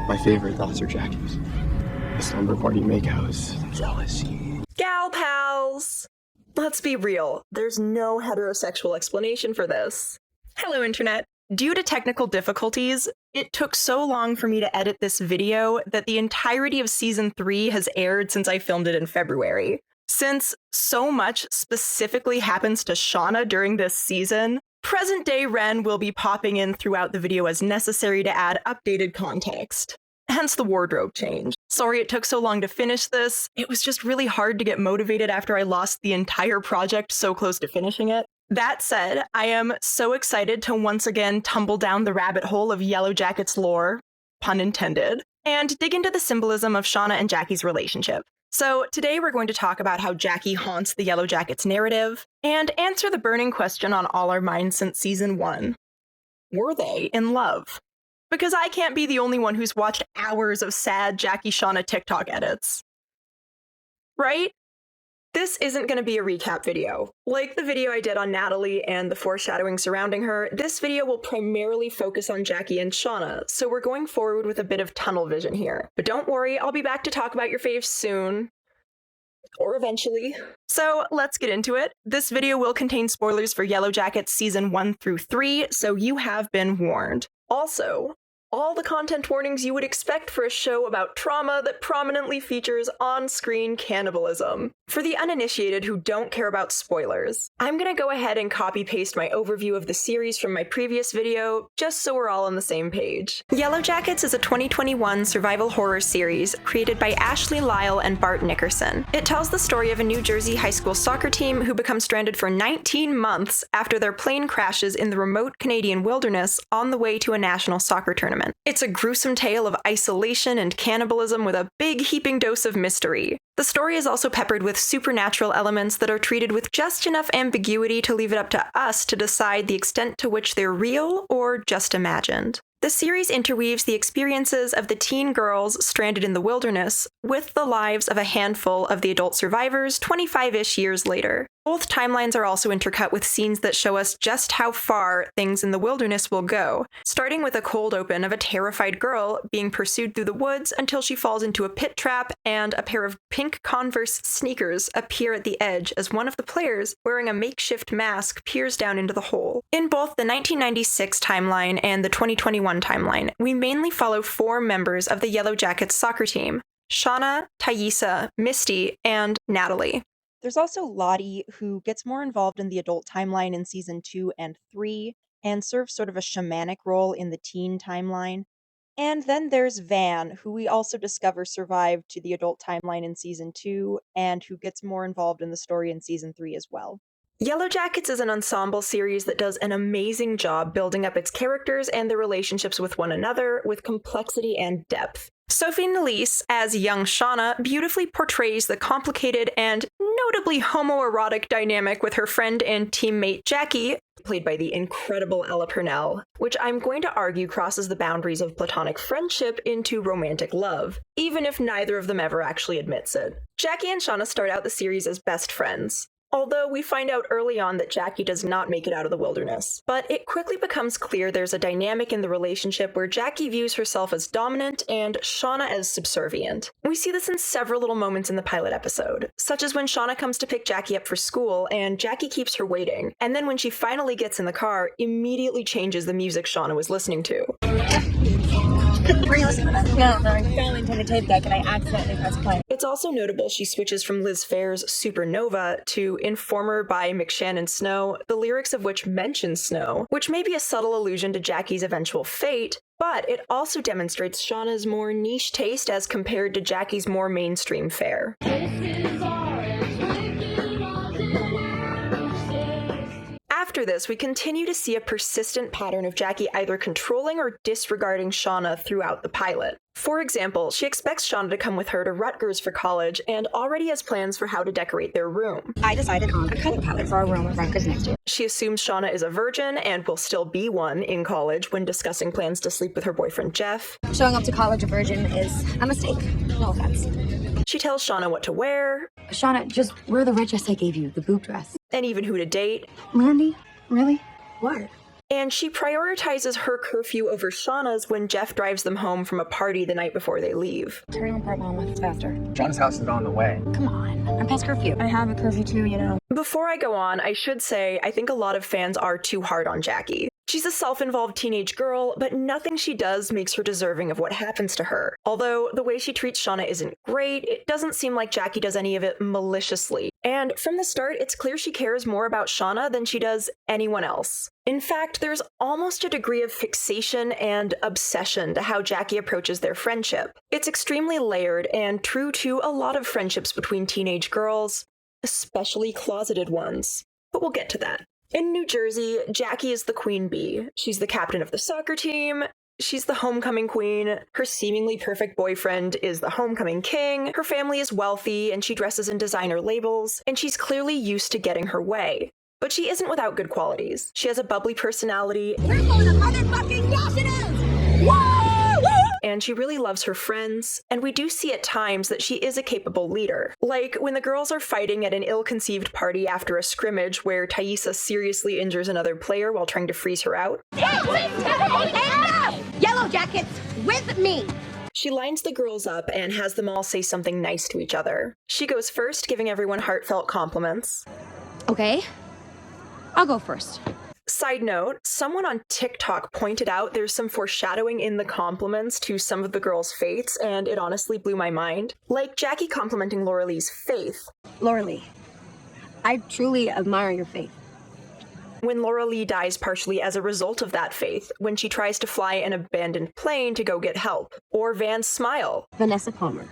My favorite thoughts are Jackie's. The slumber party makeouts, jealousy. Gal pals! Let's be real, there's no heterosexual explanation for this. Hello, Internet. Due to technical difficulties, it took so long for me to edit this video that the entirety of Season 3 has aired since I filmed it in February. Since so much specifically happens to Shauna during this season, present-day Ren will be popping in throughout the video as necessary to add updated context. Hence the wardrobe change. Sorry it took so long to finish this. It was just really hard to get motivated after I lost the entire project so close to finishing it. That said, I am so excited to once again tumble down the rabbit hole of Yellowjackets lore, pun intended, and dig into the symbolism of Shauna and Jackie's relationship. So today we're going to talk about how Jackie haunts the Yellowjackets narrative, and answer the burning question on all our minds since Season 1. Were they in love? Because I can't be the only one who's watched hours of sad JackieShauna TikTok edits. Right? This isn't going to be a recap video. Like the video I did on Natalie and the foreshadowing surrounding her, this video will primarily focus on Jackie and Shauna, so we're going forward with a bit of tunnel vision here. But don't worry, I'll be back to talk about your faves soon. Or eventually. So let's get into it. This video will contain spoilers for Yellowjackets Season 1 through 3, so you have been warned. Also, all the content warnings you would expect for a show about trauma that prominently features on-screen cannibalism. For the uninitiated who don't care about spoilers, I'm gonna go ahead and copy-paste my overview of the series from my previous video, just so we're all on the same page. Yellowjackets is a 2021 survival horror series created by Ashley Lyle and Bart Nickerson. It tells the story of a New Jersey high school soccer team who become stranded for 19 months after their plane crashes in the remote Canadian wilderness on the way to a national soccer tournament. It's a gruesome tale of isolation and cannibalism with a big heaping dose of mystery. The story is also peppered with supernatural elements that are treated with just enough ambiguity to leave it up to us to decide the extent to which they're real or just imagined. The series interweaves the experiences of the teen girls stranded in the wilderness with the lives of a handful of the adult survivors 25-ish years later. Both timelines are also intercut with scenes that show us just how far things in the wilderness will go, starting with a cold open of a terrified girl being pursued through the woods until she falls into a pit trap and a pair of pink Converse sneakers appear at the edge as one of the players, wearing a makeshift mask, peers down into the hole. In both the 1996 timeline and the 2021 timeline, we mainly follow 4 members of the Yellowjackets soccer team: Shauna, Thaisa, Misty, and Natalie. There's also Lottie, who gets more involved in the adult timeline in Season 2 and 3, and serves sort of a shamanic role in the teen timeline. And then there's Van, who we also discover survived to the adult timeline in Season 2, and who gets more involved in the story in Season 3 as well. Yellowjackets is an ensemble series that does an amazing job building up its characters and their relationships with one another with complexity and depth. Sophie Nélisse, as young Shauna, beautifully portrays the complicated and notably homoerotic dynamic with her friend and teammate Jackie, played by the incredible Ella Purnell, which I'm going to argue crosses the boundaries of platonic friendship into romantic love, even if neither of them ever actually admits it. Jackie and Shauna start out the series as best friends, although we find out early on that Jackie does not make it out of the wilderness. But it quickly becomes clear there's a dynamic in the relationship where Jackie views herself as dominant and Shauna as subservient. We see this in several little moments in the pilot episode, such as when Shauna comes to pick Jackie up for school and Jackie keeps her waiting, and then when she finally gets in the car, immediately changes the music Shauna was listening to. Were you listening to that? No, I fell into the tape deck and I accidentally pressed play. It's also notable she switches from Liz Phair's Supernova to Informer by McShannon Snow, the lyrics of which mention snow, which may be a subtle allusion to Jackie's eventual fate, but it also demonstrates Shauna's more niche taste as compared to Jackie's more mainstream fare. After this, we continue to see a persistent pattern of Jackie either controlling or disregarding Shauna throughout the pilot. For example, she expects Shauna to come with her to Rutgers for college and already has plans for how to decorate their room. I decided on a color palette for our room at Rutgers next year. She assumes Shauna is a virgin and will still be one in college when discussing plans to sleep with her boyfriend Jeff. Showing up to college a virgin is a mistake. No offense. She tells Shauna what to wear. Shauna, just wear the red dress I gave you, the boob dress. And even who to date. Mandy? Really? What? And she prioritizes her curfew over Shauna's when Jeff drives them home from a party the night before they leave. Turn on part mom, it's faster. Shauna's house is on the way. Come on, I'm past curfew. I have a curfew too, you know. Before I go on, I should say I think a lot of fans are too hard on Jackie. She's a self-involved teenage girl, but nothing she does makes her deserving of what happens to her. Although the way she treats Shauna isn't great, it doesn't seem like Jackie does any of it maliciously. And from the start, it's clear she cares more about Shauna than she does anyone else. In fact, there's almost a degree of fixation and obsession to how Jackie approaches their friendship. It's extremely layered and true to a lot of friendships between teenage girls, especially closeted ones. But we'll get to that. In New Jersey, Jackie is the queen bee. She's the captain of the soccer team. She's the homecoming queen. Her seemingly perfect boyfriend is the homecoming king. Her family is wealthy, and she dresses in designer labels, and she's clearly used to getting her way. But she isn't without good qualities. She has a bubbly personality. We're going to motherfucking yes it is! Whoa! And she really loves her friends, and we do see at times that she is a capable leader. Like when the girls are fighting at an ill-conceived party after a scrimmage where Thaisa seriously injures another player while trying to freeze her out. Yellowjackets with me! She lines the girls up and has them all say something nice to each other. She goes first, giving everyone heartfelt compliments. Okay, I'll go first. Side note, someone on TikTok pointed out there's some foreshadowing in the compliments to some of the girls' fates, and it honestly blew my mind. Like Jackie complimenting Laura Lee's faith. Laura Lee, I truly admire your faith. When Laura Lee dies partially as a result of that faith, when she tries to fly an abandoned plane to go get help. Or Van's smile. Vanessa Palmer,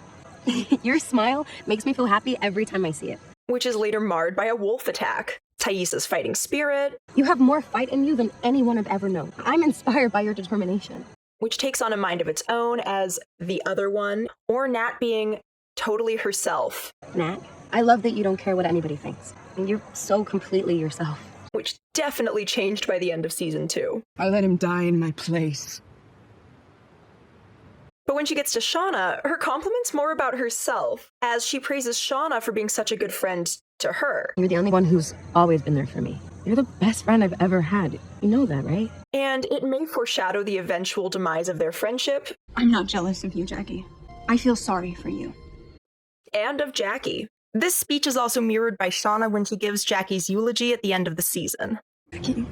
your smile makes me feel happy every time I see it. Which is later marred by a wolf attack. Thaisa's fighting spirit. You have more fight in you than anyone I've ever known. I'm inspired by your determination. Which takes on a mind of its own as the other one. Or Nat being totally herself. Nat, I love that you don't care what anybody thinks. You're so completely yourself. Which definitely changed by the end of season 2. I let him die in my place. But when she gets to Shauna, her compliment's more about herself, as she praises Shauna for being such a good friend to her. You're the only one who's always been there for me. You're the best friend I've ever had. You know that, right? And it may foreshadow the eventual demise of their friendship. I'm not jealous of you, Jackie. I feel sorry for you. And of Jackie. This speech is also mirrored by Shauna when she gives Jackie's eulogy at the end of the season. Jackie,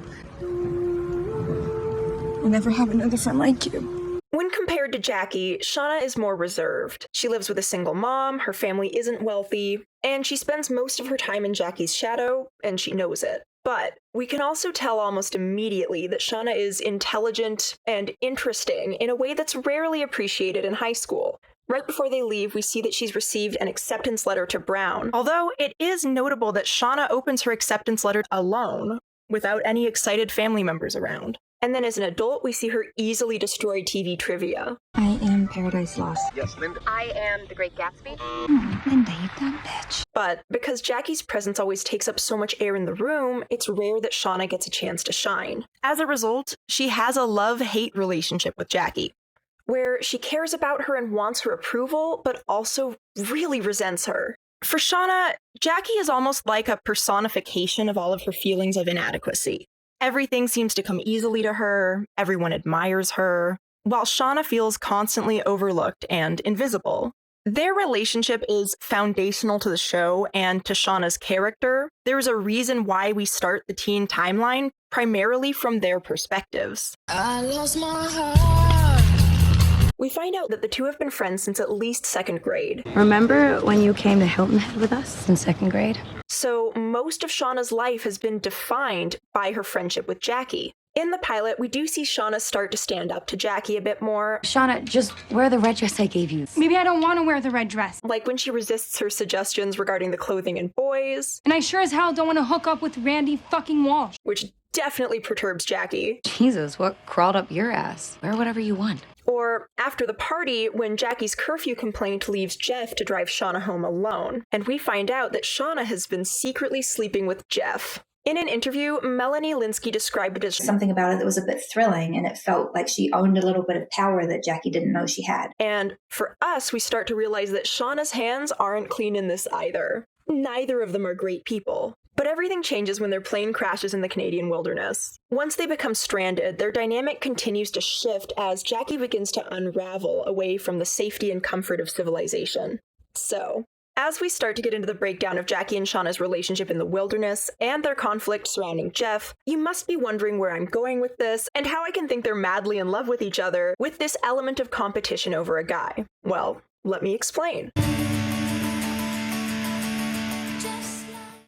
I'll never have another friend like you. When compared to Jackie, Shauna is more reserved. She lives with a single mom, her family isn't wealthy, and she spends most of her time in Jackie's shadow, and she knows it. But we can also tell almost immediately that Shauna is intelligent and interesting in a way that's rarely appreciated in high school. Right before they leave, we see that she's received an acceptance letter to Brown. Although it is notable that Shauna opens her acceptance letter alone, without any excited family members around. And then as an adult, we see her easily destroy TV trivia. I am Paradise Lost. Yes, Linda. I am the Great Gatsby. Linda, you dumb bitch. But because Jackie's presence always takes up so much air in the room, it's rare that Shauna gets a chance to shine. As a result, she has a love-hate relationship with Jackie, where she cares about her and wants her approval, but also really resents her. For Shauna, Jackie is almost like a personification of all of her feelings of inadequacy. Everything seems to come easily to her, everyone admires her, while Shauna feels constantly overlooked and invisible. Their relationship is foundational to the show and to Shauna's character. There's a reason why we start the teen timeline primarily from their perspectives. I lost my heart. We find out that the two have been friends since at least 2nd grade. Remember when you came to Hilton Head with us in 2nd grade? So most of Shauna's life has been defined by her friendship with Jackie. In the pilot, we do see Shauna start to stand up to Jackie a bit more. Shauna, just wear the red dress I gave you. Maybe I don't want to wear the red dress. Like when she resists her suggestions regarding the clothing in boys. And I sure as hell don't want to hook up with Randy fucking Walsh. Which definitely perturbs Jackie. Jesus, what crawled up your ass? Wear whatever you want. Or after the party, when Jackie's curfew complaint leaves Jeff to drive Shauna home alone. And we find out that Shauna has been secretly sleeping with Jeff. In an interview, Melanie Linsky described it as something about it that was a bit thrilling, and it felt like she owned a little bit of power that Jackie didn't know she had. And for us, we start to realize that Shauna's hands aren't clean in this either. Neither of them are great people. But everything changes when their plane crashes in the Canadian wilderness. Once they become stranded, their dynamic continues to shift as Jackie begins to unravel away from the safety and comfort of civilization. So, as we start to get into the breakdown of Jackie and Shauna's relationship in the wilderness and their conflict surrounding Jeff, you must be wondering where I'm going with this and how I can think they're madly in love with each other with this element of competition over a guy. Well, let me explain.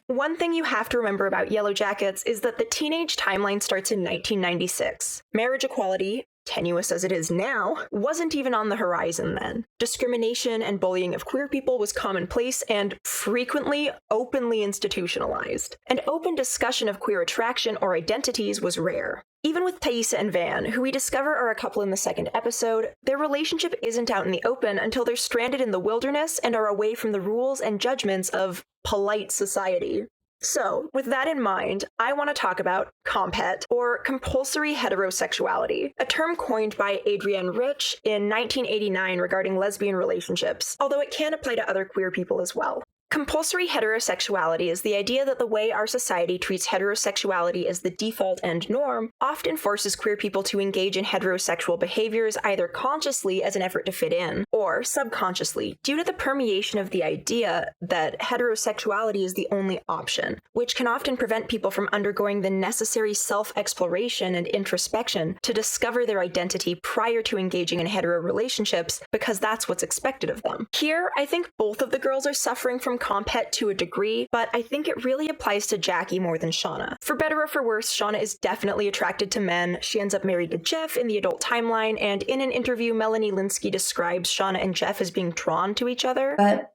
One thing you have to remember about Yellowjackets is that the teenage timeline starts in 1996. Marriage equality, tenuous as it is now, wasn't even on the horizon then. Discrimination and bullying of queer people was commonplace and frequently openly institutionalized. And open discussion of queer attraction or identities was rare. Even with Thaisa and Van, who we discover are a couple in the second episode, their relationship isn't out in the open until they're stranded in the wilderness and are away from the rules and judgments of polite society. So, with that in mind, I want to talk about comphet, or compulsory heterosexuality, a term coined by Adrienne Rich in 1989 regarding lesbian relationships, although it can apply to other queer people as well. Compulsory heterosexuality is the idea that the way our society treats heterosexuality as the default and norm often forces queer people to engage in heterosexual behaviors either consciously as an effort to fit in, or subconsciously due to the permeation of the idea that heterosexuality is the only option, which can often prevent people from undergoing the necessary self-exploration and introspection to discover their identity prior to engaging in hetero relationships because that's what's expected of them. Here, I think both of the girls are suffering from comphet to a degree, but I think it really applies to Jackie more than Shauna. For better or for worse, Shauna is definitely attracted to men. She ends up married to Jeff in the adult timeline, and in an interview, Melanie Linsky describes Shauna and Jeff as being drawn to each other. But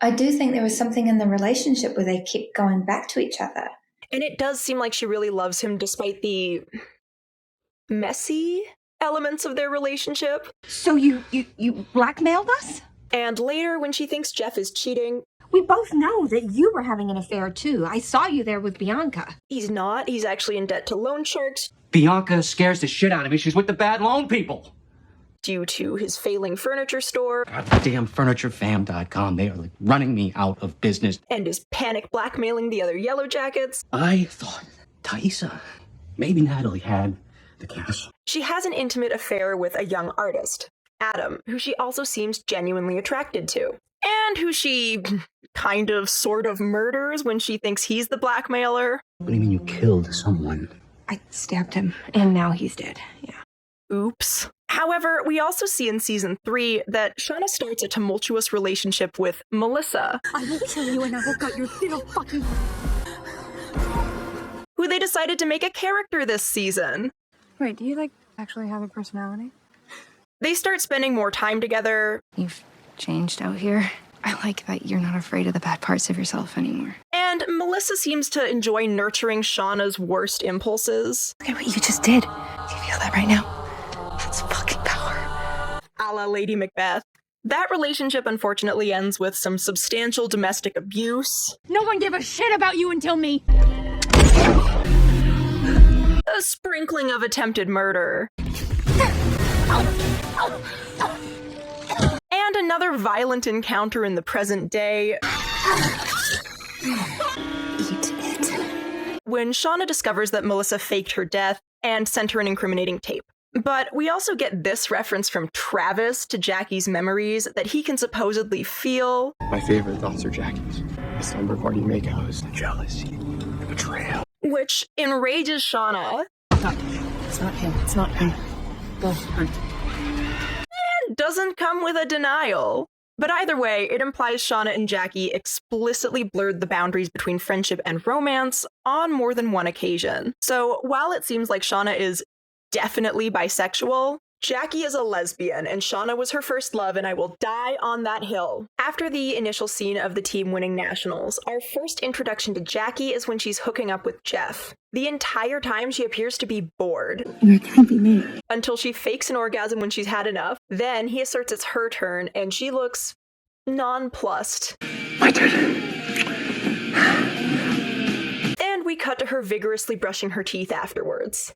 I do think there was something in the relationship where they kept going back to each other. And it does seem like she really loves him despite the messy elements of their relationship. So you blackmailed us? And later, when she thinks Jeff is cheating, We both know that you were having an affair too. I saw you there with Bianca. he's not. He's actually in debt to loan sharks Bianca scares the shit out of me. She's with the bad loan people. due to his failing furniture store Goddamn FurnitureFam.com. They are like running me out of business. and is panic blackmailing the other Yellowjackets. I thought Thaisa, maybe Natalie had the cash. She has an intimate affair with a young artist, Adam, who she also seems genuinely attracted to, and who she kind of sort of murders when she thinks he's the blackmailer. What do you mean you killed someone? I stabbed him, and now he's dead. Yeah. Oops. However, we also see in season 3 that Shauna starts a tumultuous relationship with Melissa, I will kill you and I will cut your little fucking... who they decided to make a character this season. Wait, do you, actually have a personality? They start spending more time together, You've changed out here. I like that you're not afraid of the bad parts of yourself anymore. and Melissa seems to enjoy nurturing Shauna's worst impulses. Look at what you just did. Do you feel that right now? That's fucking power. A la Lady Macbeth. That relationship unfortunately ends with some substantial domestic abuse, No one gave a shit about you until me. a sprinkling of attempted murder, and another violent encounter in the present day Eat it. when Shauna discovers that Melissa faked her death and sent her an incriminating tape. But we also get this reference from Travis to Jackie's memories that he can supposedly feel. My favorite thoughts are Jackie's. The slumber party makeouts, the jealousy, the betrayal. Which enrages Shauna. It's not him. It's not him. Go. And doesn't come with a denial. But either way, it implies Shauna and Jackie explicitly blurred the boundaries between friendship and romance on more than one occasion. So while it seems like Shauna is definitely bisexual, Jackie is a lesbian, and Shauna was her first love, and I will die on that hill. After the initial scene of the team winning nationals, our first introduction to Jackie is when she's hooking up with Jeff. The entire time she appears to be bored. You're gonna be me. Until she fakes an orgasm when she's had enough. Then he asserts it's her turn, and she looks nonplussed. I did it. And we cut to her vigorously brushing her teeth afterwards.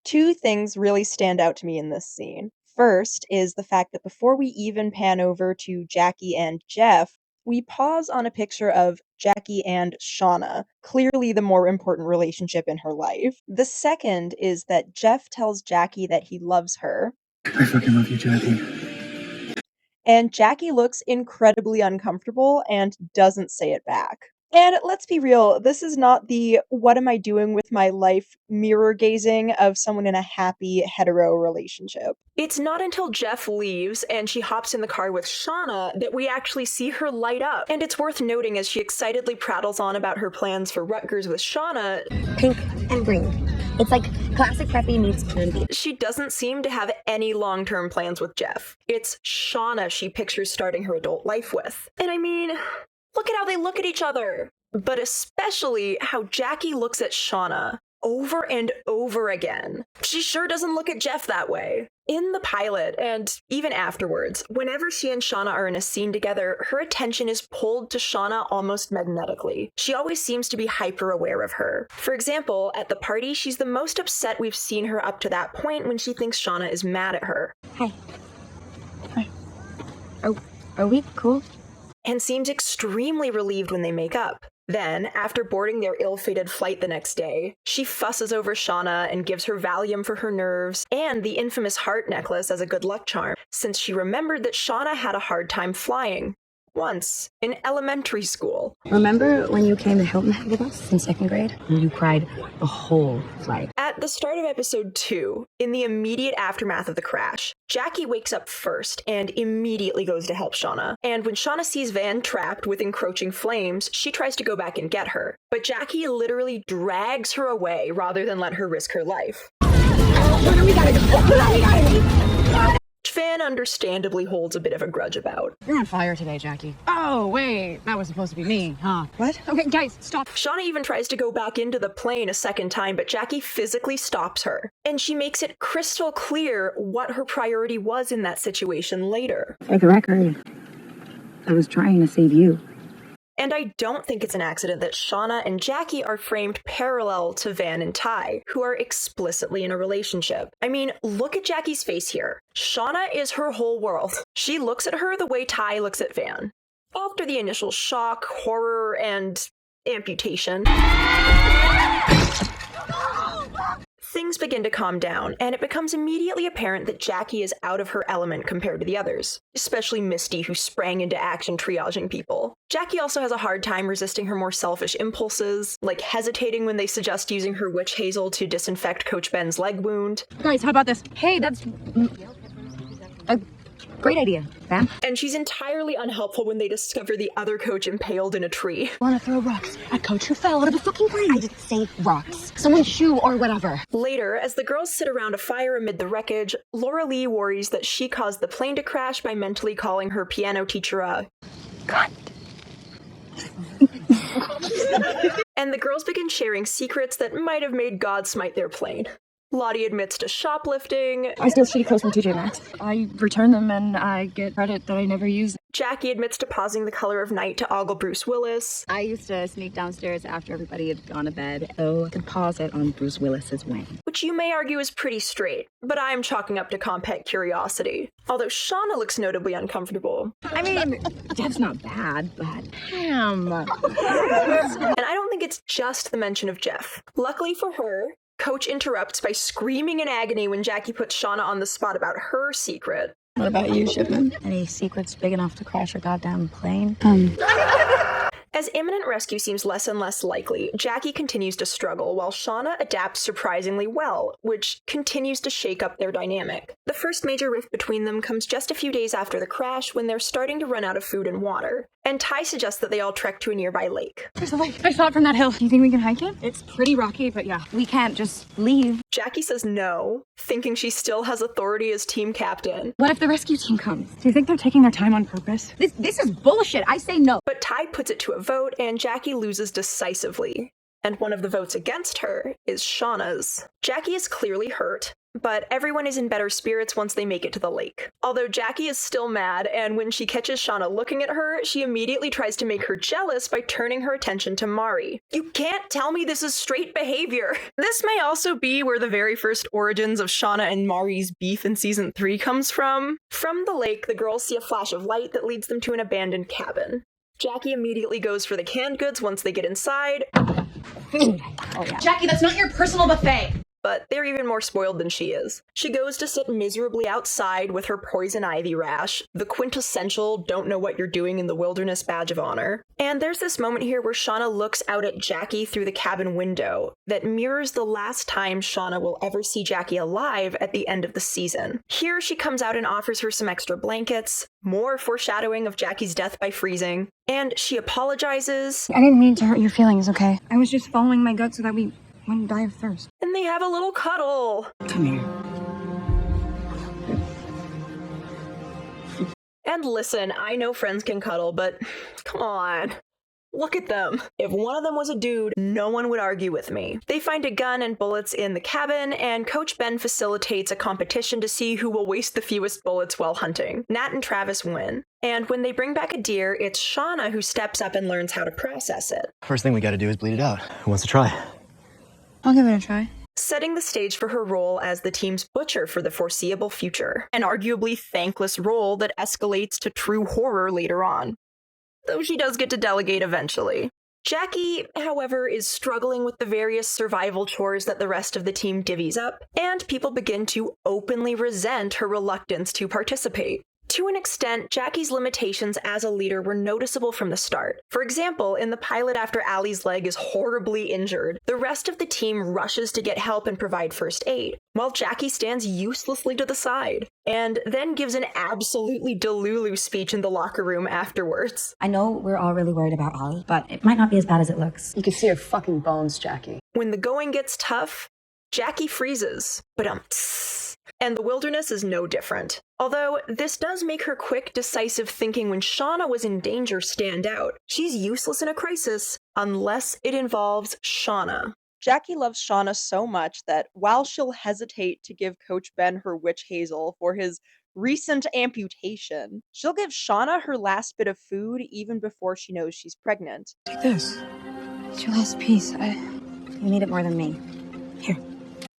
Two things really stand out to me in this scene. First is the fact that before we even pan over to Jackie and Jeff, We pause on a picture of Jackie and Shauna, clearly the more important relationship in her life. The second is that Jeff tells Jackie that he loves her. I fucking love you, Jackie. And Jackie looks incredibly uncomfortable and doesn't say it back. And let's be real, this is not the what am I doing with my life mirror gazing of someone in a happy hetero relationship. It's not until Jeff leaves and she hops in the car with Shauna that we actually see her light up. And it's worth noting as she excitedly prattles on about her plans for Rutgers with Shauna. Pink and green. It's like classic preppy meets candy. She doesn't seem to have any long-term plans with Jeff. It's Shauna she pictures starting her adult life with. And I mean, look at how they look at each other. But especially how Jackie looks at Shauna over and over again. She sure doesn't look at Jeff that way. In the pilot, and even afterwards, whenever she and Shauna are in a scene together, her attention is pulled to Shauna almost magnetically. She always seems to be hyper-aware of her. For example, at the party, she's the most upset we've seen her up to that point when she thinks Shauna is mad at her. Hi. Hi. Are we cool? And seems extremely relieved when they make up. Then, after boarding their ill-fated flight the next day, she fusses over Shauna and gives her Valium for her nerves and the infamous heart necklace as a good luck charm, since she remembered that Shauna had a hard time flying. Once, in elementary school. Remember when you came to Hilton Head with us in 2nd grade? And you cried the whole flight. At the start of episode 2, in the immediate aftermath of the crash, Jackie wakes up first and immediately goes to help Shauna. And when Shauna sees Van trapped with encroaching flames, she tries to go back and get her. But Jackie literally drags her away rather than let her risk her life. Van understandably holds a bit of a grudge about. You're on fire today, Jackie. Oh, wait. That was supposed to be me, huh? What? Okay, guys, stop. Shauna even tries to go back into the plane a second time, but Jackie physically stops her. And she makes it crystal clear what her priority was in that situation later. For the record, I was trying to save you. And I don't think it's an accident that Shauna and Jackie are framed parallel to Van and Ty, who are explicitly in a relationship. I mean, look at Jackie's face here. Shauna is her whole world. She looks at her the way Ty looks at Van. After the initial shock, horror, and amputation, things begin to calm down, and it becomes immediately apparent that Jackie is out of her element compared to the others, especially Misty, who sprang into action triaging people. Jackie also has a hard time resisting her more selfish impulses, like hesitating when they suggest using her witch hazel to disinfect Coach Ben's leg wound. Guys, how about this? Hey, that's a great idea, Van. And she's entirely unhelpful when they discover the other coach impaled in a tree. Wanna throw rocks at Coach who fell out of a fucking plane? I didn't say rocks. Someone's shoe or whatever. Later, as the girls sit around a fire amid the wreckage, Laura Lee worries that she caused the plane to crash by mentally calling her piano teacher a cunt. And the girls begin sharing secrets that might have made God smite their plane. Lottie admits to shoplifting. I steal shitty clothes from TJ Maxx. I return them and I get credit that I never use. Jackie admits to pausing The Color of Night to ogle Bruce Willis. I used to sneak downstairs after everybody had gone to bed so I could pause it on Bruce Willis's wing. Which you may argue is pretty straight, but I'm chalking up to compet curiosity. Although Shauna looks notably uncomfortable. I mean, Jeff's not bad, but damn. And I don't think it's just the mention of Jeff. Luckily for her, Coach interrupts by screaming in agony when Jackie puts Shauna on the spot about her secret. What about you, Shipman? Any secrets big enough to crash a goddamn plane? As imminent rescue seems less and less likely, Jackie continues to struggle while Shauna adapts surprisingly well, which continues to shake up their dynamic. The first major rift between them comes just a few days after the crash when they're starting to run out of food and water, and Ty suggests that they all trek to a nearby lake. There's a lake. I saw it from that hill. Do you think we can hike it? It's pretty rocky, but yeah. We can't just leave. Jackie says no, thinking she still has authority as team captain. What if the rescue team comes? Do you think they're taking their time on purpose? This is bullshit. I say no. But Ty puts it to a vote, and Jackie loses decisively. And one of the votes against her is Shauna's. Jackie is clearly hurt, but everyone is in better spirits once they make it to the lake. Although Jackie is still mad, and when she catches Shauna looking at her, she immediately tries to make her jealous by turning her attention to Mari. You can't tell me this is straight behavior! This may also be where the very first origins of Shauna and Mari's beef in season 3 comes from. From the lake, the girls see a flash of light that leads them to an abandoned cabin. Jackie immediately goes for the canned goods once they get inside. Jackie, that's not your personal buffet. But they're even more spoiled than she is. She goes to sit miserably outside with her poison ivy rash, the quintessential don't know what you're doing in the wilderness badge of honor. And there's this moment here where Shauna looks out at Jackie through the cabin window that mirrors the last time Shauna will ever see Jackie alive at the end of the season. Here she comes out and offers her some extra blankets, more foreshadowing of Jackie's death by freezing, and she apologizes. I didn't mean to hurt your feelings, okay? I was just following my gut so that we wouldn't die of thirst. And they have a little cuddle. Come here. And listen, I know friends can cuddle, but come on. Look at them. If one of them was a dude, no one would argue with me. They find a gun and bullets in the cabin, and Coach Ben facilitates a competition to see who will waste the fewest bullets while hunting. Nat and Travis win. And when they bring back a deer, it's Shauna who steps up and learns how to process it. First thing we gotta do is bleed it out. Who wants to try? I'll give it a try. Setting the stage for her role as the team's butcher for the foreseeable future. An arguably thankless role that escalates to true horror later on. Though she does get to delegate eventually. Jackie, however, is struggling with the various survival chores that the rest of the team divvies up, and people begin to openly resent her reluctance to participate. To an extent, Jackie's limitations as a leader were noticeable from the start. For example, in the pilot after Allie's leg is horribly injured, the rest of the team rushes to get help and provide first aid, while Jackie stands uselessly to the side, and then gives an absolutely delulu speech in the locker room afterwards. I know we're all really worried about Ollie, but it might not be as bad as it looks. You can see her fucking bones, Jackie. When the going gets tough, Jackie freezes, and the wilderness is no different. Although this does make her quick, decisive thinking when Shauna was in danger stand out. She's useless in a crisis, unless it involves Shauna. Jackie loves Shauna so much that while she'll hesitate to give Coach Ben her witch hazel for his recent amputation, she'll give Shauna her last bit of food even before she knows she's pregnant. Take this. It's your last piece. You need it more than me. Here.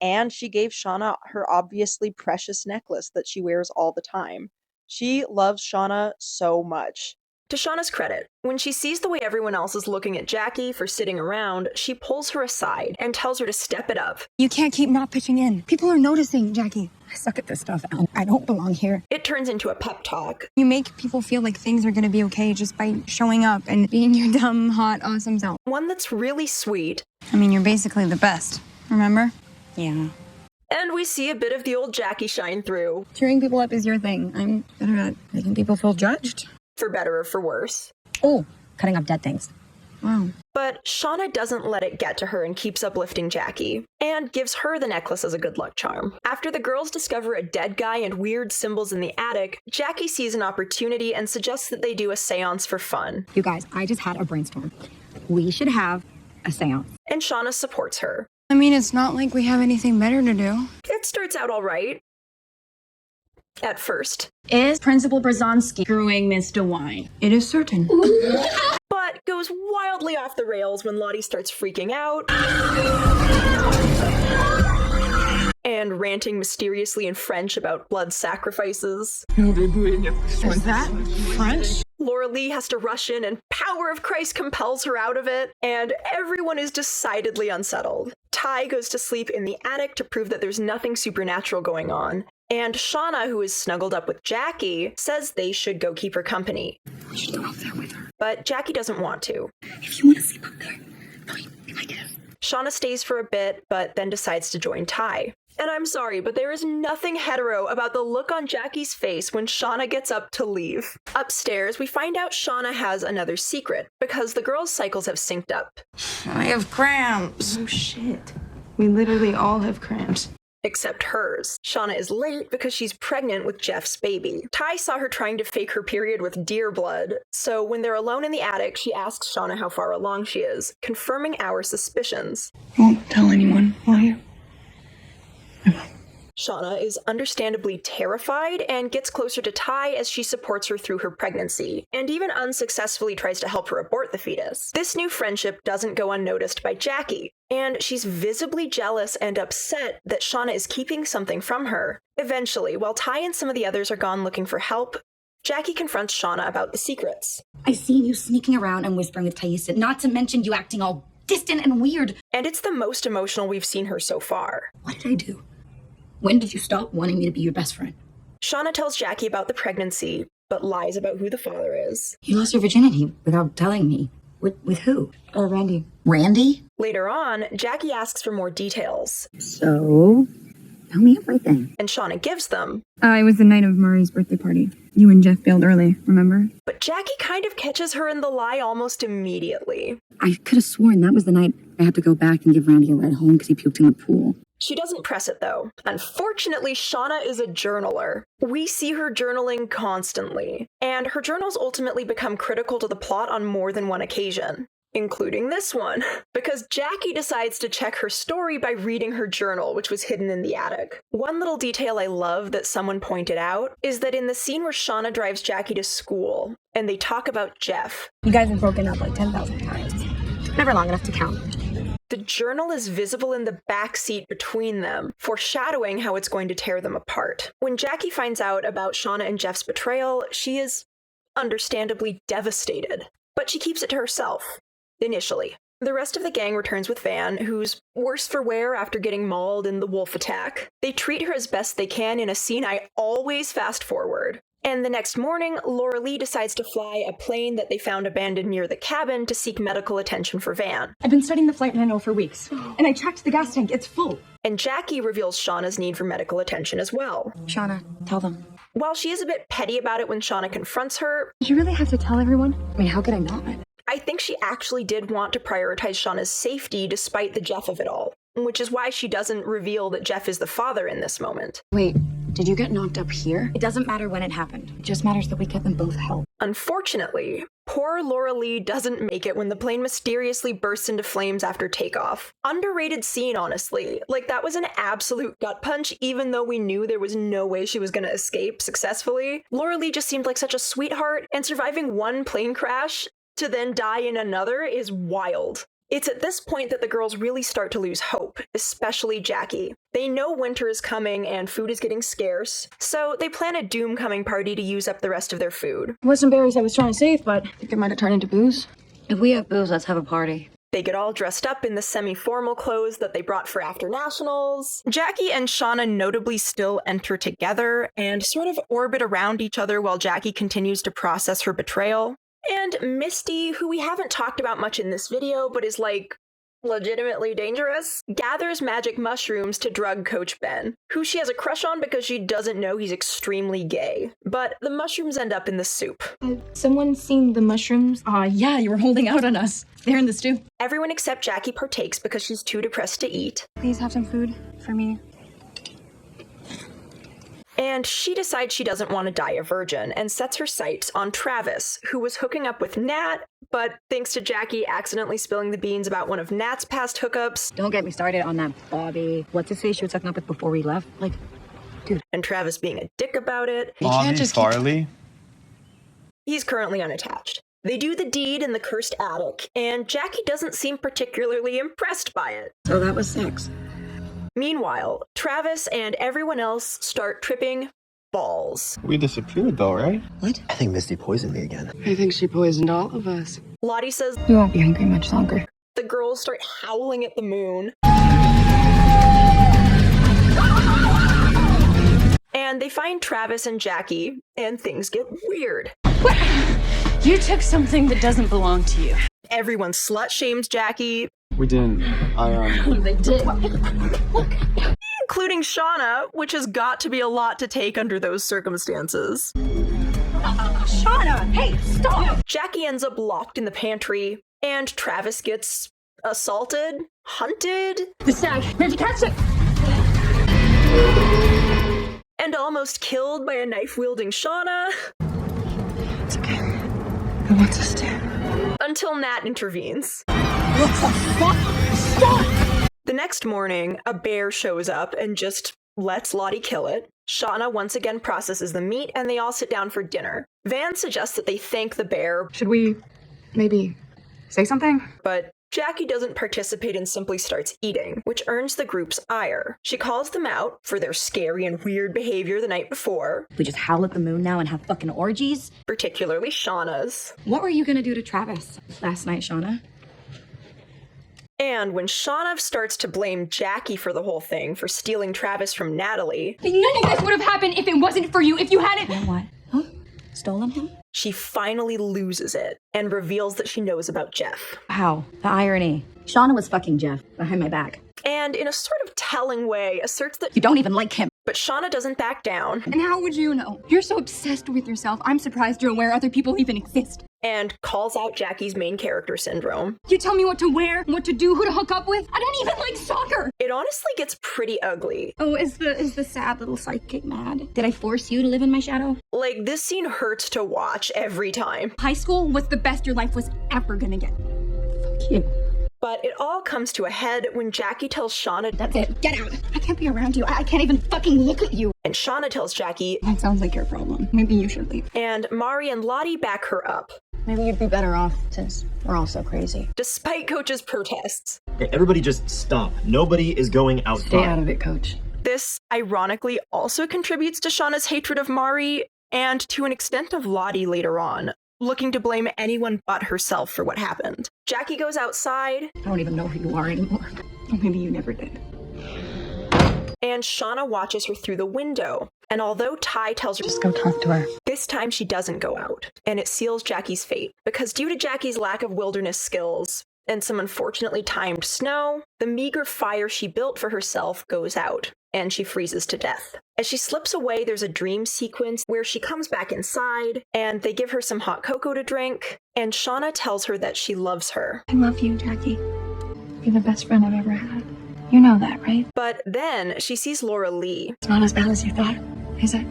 And she gave Shauna her obviously precious necklace that she wears all the time. She loves Shauna so much. To Shauna's credit, when she sees the way everyone else is looking at Jackie for sitting around, she pulls her aside and tells her to step it up. You can't keep not pitching in. People are noticing, Jackie. I suck at this stuff, and I don't belong here. It turns into a pep talk. You make people feel like things are gonna be okay just by showing up and being your dumb, hot, awesome self. One that's really sweet. I mean, you're basically the best, remember? Yeah. And we see a bit of the old Jackie shine through. Cheering people up is your thing. I'm better at making people feel judged. For better or for worse. Oh, cutting up dead things. Wow. But Shauna doesn't let it get to her and keeps uplifting Jackie, and gives her the necklace as a good luck charm. After the girls discover a dead guy and weird symbols in the attic, Jackie sees an opportunity and suggests that they do a seance for fun. You guys, I just had a brainstorm. We should have a seance. And Shauna supports her. I mean, it's not like we have anything better to do. It starts out all right. At first. Is Principal Brzezinski screwing Miss DeWine? It is certain. But goes wildly off the rails when Lottie starts freaking out. And ranting mysteriously in French about blood sacrifices. Is that French? Laura Lee has to rush in and power of Christ compels her out of it, and everyone is decidedly unsettled. Ty goes to sleep in the attic to prove that there's nothing supernatural going on, and Shauna, who is snuggled up with Jackie, says they should go keep her company. We should go up there with her. But Jackie doesn't want to. If you want to sleep up there, fine, I guess. Shauna stays for a bit, but then decides to join Ty. And I'm sorry, but there is nothing hetero about the look on Jackie's face when Shauna gets up to leave. Upstairs, we find out Shauna has another secret, because the girls' cycles have synced up. I have cramps. Oh shit. We literally all have cramps. Except hers. Shauna is late because she's pregnant with Jeff's baby. Ty saw her trying to fake her period with deer blood, so when they're alone in the attic, she asks Shauna how far along she is, confirming our suspicions. Won't tell anyone, will you? Shauna is understandably terrified and gets closer to Ty as she supports her through her pregnancy, and even unsuccessfully tries to help her abort the fetus. This new friendship doesn't go unnoticed by Jackie, and she's visibly jealous and upset that Shauna is keeping something from her. Eventually, while Ty and some of the others are gone looking for help, Jackie confronts Shauna about the secrets. I seen you sneaking around and whispering with Thaisa, not to mention you acting all distant and weird. And it's the most emotional we've seen her so far. What did I do? When did you stop wanting me to be your best friend? Shauna tells Jackie about the pregnancy, but lies about who the father is. You lost your virginity without telling me. With who? Randy. Randy? Later on, Jackie asks for more details. So, tell me everything. And Shauna gives them. It was the night of Murray's birthday party. You and Jeff bailed early, remember? But Jackie kind of catches her in the lie almost immediately. I could have sworn that was the night I had to go back and give Randy a ride home because he puked in the pool. She doesn't press it, though. Unfortunately, Shauna is a journaler. We see her journaling constantly, and her journals ultimately become critical to the plot on more than one occasion, including this one, because Jackie decides to check her story by reading her journal, which was hidden in the attic. One little detail I love that someone pointed out is that in the scene where Shauna drives Jackie to school, and they talk about Jeff. You guys have broken up like 10,000 times. Never long enough to count. The journal is visible in the back seat between them, foreshadowing how it's going to tear them apart. When Jackie finds out about Shauna and Jeff's betrayal, she is understandably devastated, but she keeps it to herself, initially. The rest of the gang returns with Van, who's worse for wear after getting mauled in the wolf attack. They treat her as best they can in a scene I always fast forward. And the next morning, Laura Lee decides to fly a plane that they found abandoned near the cabin to seek medical attention for Van. I've been studying the flight manual for weeks, and I checked the gas tank. It's full. And Jackie reveals Shauna's need for medical attention as well. Shauna, tell them. While she is a bit petty about it when Shauna confronts her, Did you really have to tell everyone? I mean, how could I not? I think she actually did want to prioritize Shauna's safety despite the Jeff of it all, which is why she doesn't reveal that Jeff is the father in this moment. Wait, did you get knocked up here? It doesn't matter when it happened. It just matters that we get them both help. Unfortunately, poor Laura Lee doesn't make it when the plane mysteriously bursts into flames after takeoff. Underrated scene, honestly. Like, that was an absolute gut punch, even though we knew there was no way she was gonna escape successfully. Laura Lee just seemed like such a sweetheart, and surviving one plane crash to then die in another is wild. It's at this point that the girls really start to lose hope, especially Jackie. They know winter is coming and food is getting scarce, so they plan a doom-coming party to use up the rest of their food. It wasn't berries I was trying to save, but I think it might have turned into booze. If we have booze, let's have a party. They get all dressed up in the semi-formal clothes that they brought for after nationals. Jackie and Shauna notably still enter together and sort of orbit around each other while Jackie continues to process her betrayal. And Misty, who we haven't talked about much in this video, but is like legitimately dangerous, gathers magic mushrooms to drug Coach Ben, who she has a crush on because she doesn't know he's extremely gay. But the mushrooms end up in the soup. Someone seen the mushrooms? Yeah, you were holding out on us. They're in the stew. Everyone except Jackie partakes because she's too depressed to eat. Please have some food for me. And she decides she doesn't want to die a virgin and sets her sights on Travis, who was hooking up with Nat, but thanks to Jackie accidentally spilling the beans about one of Nat's past hookups. Don't get me started on that Bobby. What's his face she was hooking up with before we left? Like, dude. And Travis being a dick about it. Bobby Farley? He's currently unattached. They do the deed in the cursed attic, and Jackie doesn't seem particularly impressed by it. So that was sex. Meanwhile, Travis and everyone else start tripping balls. We disappeared though, right? What? I think Misty poisoned me again. I think she poisoned all of us. Lottie says We won't be hungry much longer. the girls start howling at the moon. And they find Travis and Jackie, and things get weird. What? You took something that doesn't belong to you. Everyone slut-shames Jackie. We didn't. They did. Including Shauna, which has got to be a lot to take under those circumstances. Shauna! Hey, stop! Jackie ends up locked in the pantry, and Travis gets assaulted, hunted, The stag. We have to catch it. and almost killed by a knife-wielding Shauna. It's okay. Who wants us to? Until Nat intervenes. What the fuck? Stop! The next morning, a bear shows up and just lets Lottie kill it. Shauna once again processes the meat, and they all sit down for dinner. Van suggests that they thank the bear, Should we maybe say something? but Jackie doesn't participate and simply starts eating, which earns the group's ire. She calls them out for their scary and weird behavior the night before. We just howl at the moon now and have fucking orgies? Particularly Shauna's. What were you gonna do to Travis last night, Shauna? And when Shauna starts to blame Jackie for the whole thing for stealing Travis from Natalie, None of this would have happened if it wasn't for you, if you hadn't— Then what? Huh? Stolen him? she finally loses it and reveals that she knows about Jeff. How? The irony. Shauna was fucking Jeff behind my back. And in a sort of telling way, asserts that You don't even like him. but Shauna doesn't back down And how would you know? You're so obsessed with yourself. I'm surprised you're aware other people even exist. and calls out Jackie's main character syndrome. You tell me what to wear, what to do, who to hook up with. I don't even like soccer. It honestly gets pretty ugly. Oh, is the sad little sidekick mad? Did I force you to live in my shadow? Like, this scene hurts to watch every time. High school was the best your life was ever gonna get. Fuck you. But it all comes to a head when Jackie tells Shauna That's it. Get out. I can't be around you. I can't even fucking look at you. and Shauna tells Jackie, That sounds like your problem. Maybe you should leave. and Mari and Lottie back her up, Maybe you'd be better off since we're all so crazy. despite Coach's protests. Okay, everybody just stop. Nobody is going outside. Stay out of it, Coach. This, ironically, also contributes to Shauna's hatred of Mari, and to an extent of Lottie later on, looking to blame anyone but herself for what happened. Jackie goes outside, I don't even know who you are anymore. Or maybe you never did. and Shauna watches her through the window. And although Ty tells her Just go talk to her. this time she doesn't go out, and it seals Jackie's fate. Because due to Jackie's lack of wilderness skills and some unfortunately timed snow, the meager fire she built for herself goes out, and she freezes to death. As she slips away, there's a dream sequence where she comes back inside, and they give her some hot cocoa to drink, and Shauna tells her that she loves her. I love you, Jackie. You're the best friend I've ever had. You know that, right? But then she sees Laura Lee, It's not as bad as you thought, is it?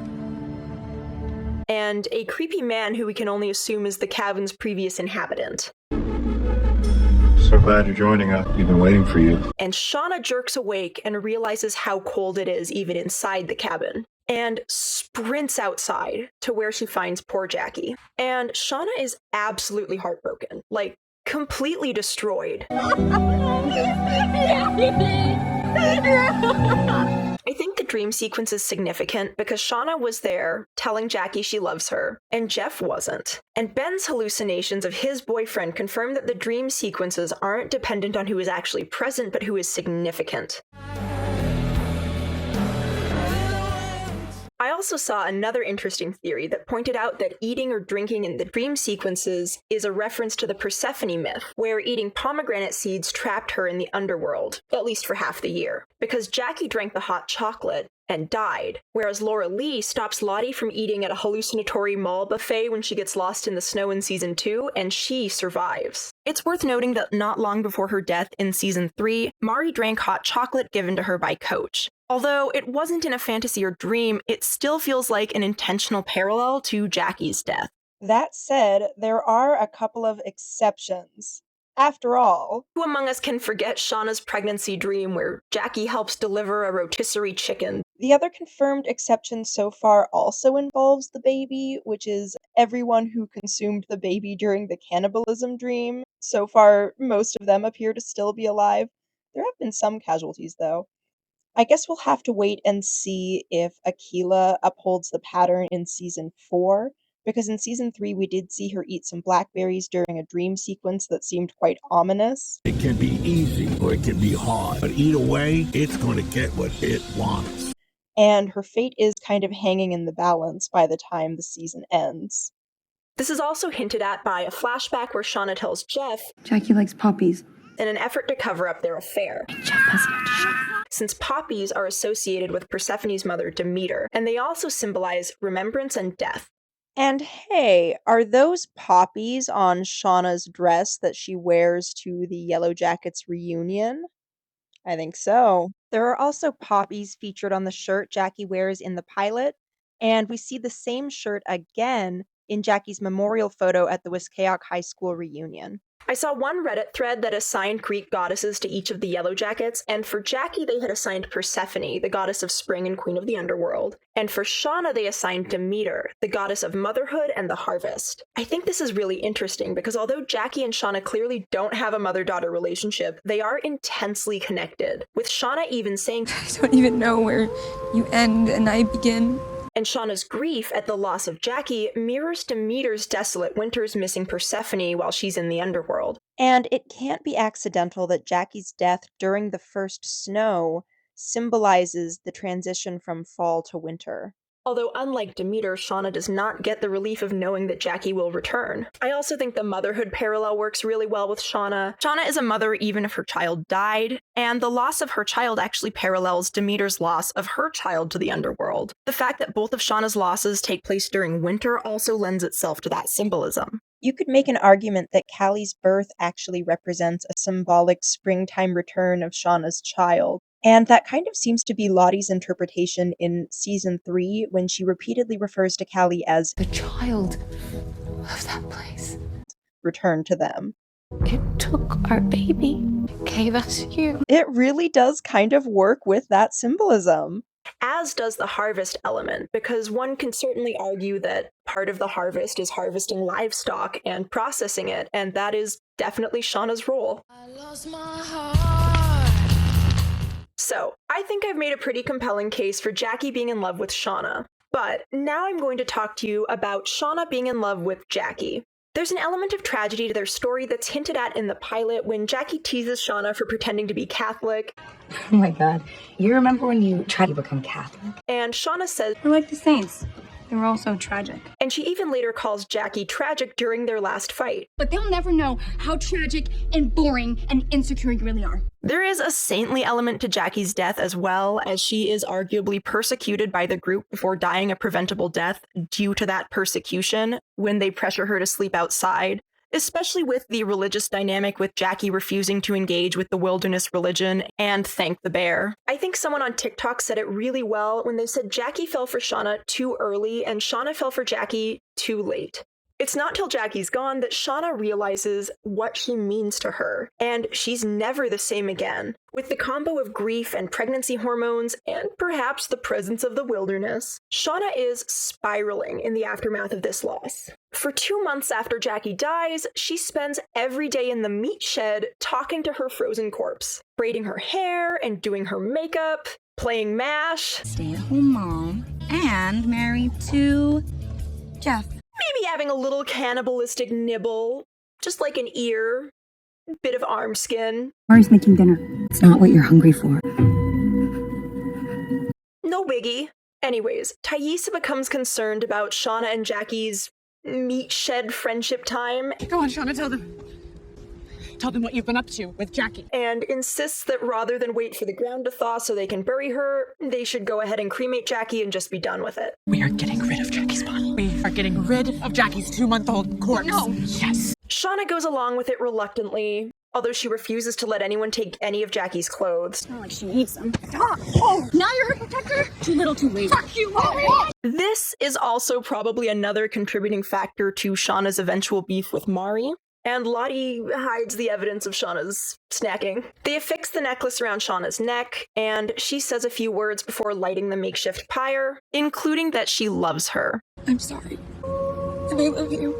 and a creepy man who we can only assume is the cabin's previous inhabitant. So glad you're joining us. We've been waiting for you. And Shauna jerks awake and realizes how cold it is even inside the cabin, and sprints outside to where she finds poor Jackie. And Shauna is absolutely heartbroken, like completely destroyed. I think the dream sequence is significant because Shauna was there telling Jackie she loves her, and Jeff wasn't. And Ben's hallucinations of his boyfriend confirm that the dream sequences aren't dependent on who is actually present, but who is significant. I also saw another interesting theory that pointed out that eating or drinking in the dream sequences is a reference to the Persephone myth, where eating pomegranate seeds trapped her in the underworld, at least for half the year. Because Jackie drank the hot chocolate and died, whereas Laura Lee stops Lottie from eating at a hallucinatory mall buffet when she gets lost in the snow in season 2, and she survives. It's worth noting that not long before her death in season 3, Mari drank hot chocolate given to her by Coach. Although it wasn't in a fantasy or dream, it still feels like an intentional parallel to Jackie's death. That said, there are a couple of exceptions. After all, Who among us can forget Shauna's pregnancy dream where Jackie helps deliver a rotisserie chicken? the other confirmed exception so far also involves the baby, which is everyone who consumed the baby during the cannibalism dream. So far, most of them appear to still be alive. There have been some casualties, though. I guess we'll have to wait and see if Aquila upholds the pattern in season 4, because in season 3 we did see her eat some blackberries during a dream sequence that seemed quite ominous. It can be easy or it can be hard, but either way, it's going to get what it wants. And her fate is kind of hanging in the balance by the time the season ends. This is also hinted at by a flashback where Shauna tells Jeff, Jackie likes puppies. in an effort to cover up their affair, since poppies are associated with Persephone's mother Demeter, and they also symbolize remembrance and death. And hey, are those poppies on Shauna's dress that she wears to the Yellowjackets reunion? I think so. There are also poppies featured on the shirt Jackie wears in the pilot, and we see the same shirt again in Jackie's memorial photo at the Wiscayoc High School reunion. I saw one Reddit thread that assigned Greek goddesses to each of the Yellowjackets, and for Jackie they had assigned Persephone, the goddess of spring and queen of the underworld, and for Shauna they assigned Demeter, the goddess of motherhood and the harvest. I think this is really interesting because although Jackie and Shauna clearly don't have a mother-daughter relationship, they are intensely connected, with Shauna even saying, I don't even know where you end and I begin. And Shauna's grief at the loss of Jackie mirrors Demeter's desolate winters missing Persephone while she's in the underworld. And it can't be accidental that Jackie's death during the first snow symbolizes the transition from fall to winter. Although unlike Demeter, Shauna does not get the relief of knowing that Jackie will return. I also think the motherhood parallel works really well with Shauna. Shauna is a mother even if her child died, and the loss of her child actually parallels Demeter's loss of her child to the underworld. The fact that both of Shauna's losses take place during winter also lends itself to that symbolism. You could make an argument that Callie's birth actually represents a symbolic springtime return of Shauna's child. And that kind of seems to be Lottie's interpretation in Season 3 when she repeatedly refers to Callie as The child of that place. Return to them. It took our baby, gave us you. It really does kind of work with that symbolism. As does the harvest element, because one can certainly argue that part of the harvest is harvesting livestock and processing it, and that is definitely Shauna's role. I lost my heart. So, I think I've made a pretty compelling case for Jackie being in love with Shauna. But now I'm going to talk to you about Shauna being in love with Jackie. There's an element of tragedy to their story that's hinted at in the pilot when Jackie teases Shauna for pretending to be Catholic. Oh my god. You remember when you tried to become Catholic? And Shauna says, We're like the saints. They were all so tragic. And she even later calls Jackie tragic during their last fight. But they'll never know how tragic and boring and insecure you really are. There is a saintly element to Jackie's death as well, as she is arguably persecuted by the group before dying a preventable death due to that persecution when they pressure her to sleep outside, especially with the religious dynamic with Jackie refusing to engage with the wilderness religion and thank the bear. I think someone on TikTok said it really well when they said Jackie fell for Shauna too early and Shauna fell for Jackie too late. It's not till Jackie's gone that Shauna realizes what she means to her, and she's never the same again. With the combo of grief and pregnancy hormones, and perhaps the presence of the wilderness, Shauna is spiraling in the aftermath of this loss. For 2 months after Jackie dies, she spends every day in the meat shed talking to her frozen corpse, braiding her hair and doing her makeup, playing MASH, Stay-at-home mom, and married to Jeff. maybe having a little cannibalistic nibble, just like an ear, bit of arm skin. Mari's making dinner. It's not what you're hungry for. No biggie. Anyways, Thaisa becomes concerned about Shauna and Jackie's meat shed friendship time. Go on, Shauna, tell them. Tell them what you've been up to with Jackie. And insists that rather than wait for the ground to thaw so they can bury her, they should go ahead and cremate Jackie and just be done with it. We are getting rid of Jackie's body. We are getting rid of Jackie's 2-month-old corpse. No. Yes. Shauna goes along with it reluctantly, although she refuses to let anyone take any of Jackie's clothes. It's not like she needs them. Oh, now you're her protector? Too little, too late. Fuck you, Mommy! This is also probably another contributing factor to Shauna's eventual beef with Mari. And Lottie hides the evidence of Shauna's snacking. They affix the necklace around Shauna's neck, and she says a few words before lighting the makeshift pyre, including that she loves her. I'm sorry. And I love you.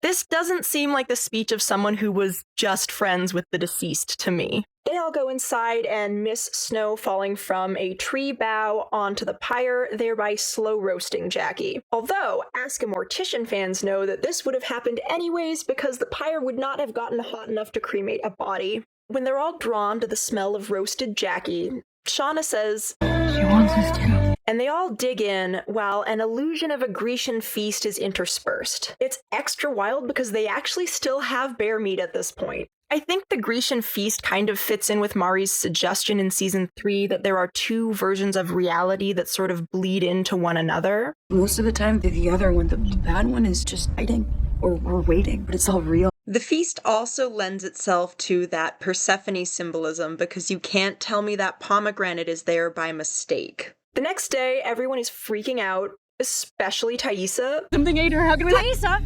This doesn't seem like the speech of someone who was just friends with the deceased to me. They all go inside and miss snow falling from a tree bough onto the pyre, thereby slow roasting Jackie. Although, Ask a Mortician fans know that this would have happened anyways because the pyre would not have gotten hot enough to cremate a body. When they're all drawn to the smell of roasted Jackie, Shauna says, She wants us to. And they all dig in while an illusion of a Grecian feast is interspersed. It's extra wild because they actually still have bear meat at this point. I think the Grecian feast kind of fits in with Mari's suggestion in season 3 that there are two versions of reality that sort of bleed into one another. Most of the time, the other one, the bad one, is just hiding or we're waiting, but it's all real. The feast also lends itself to that Persephone symbolism because you can't tell me that pomegranate is there by mistake. The next day, everyone is freaking out. especially Thaisa. Something ate her. How can we... Thaisa!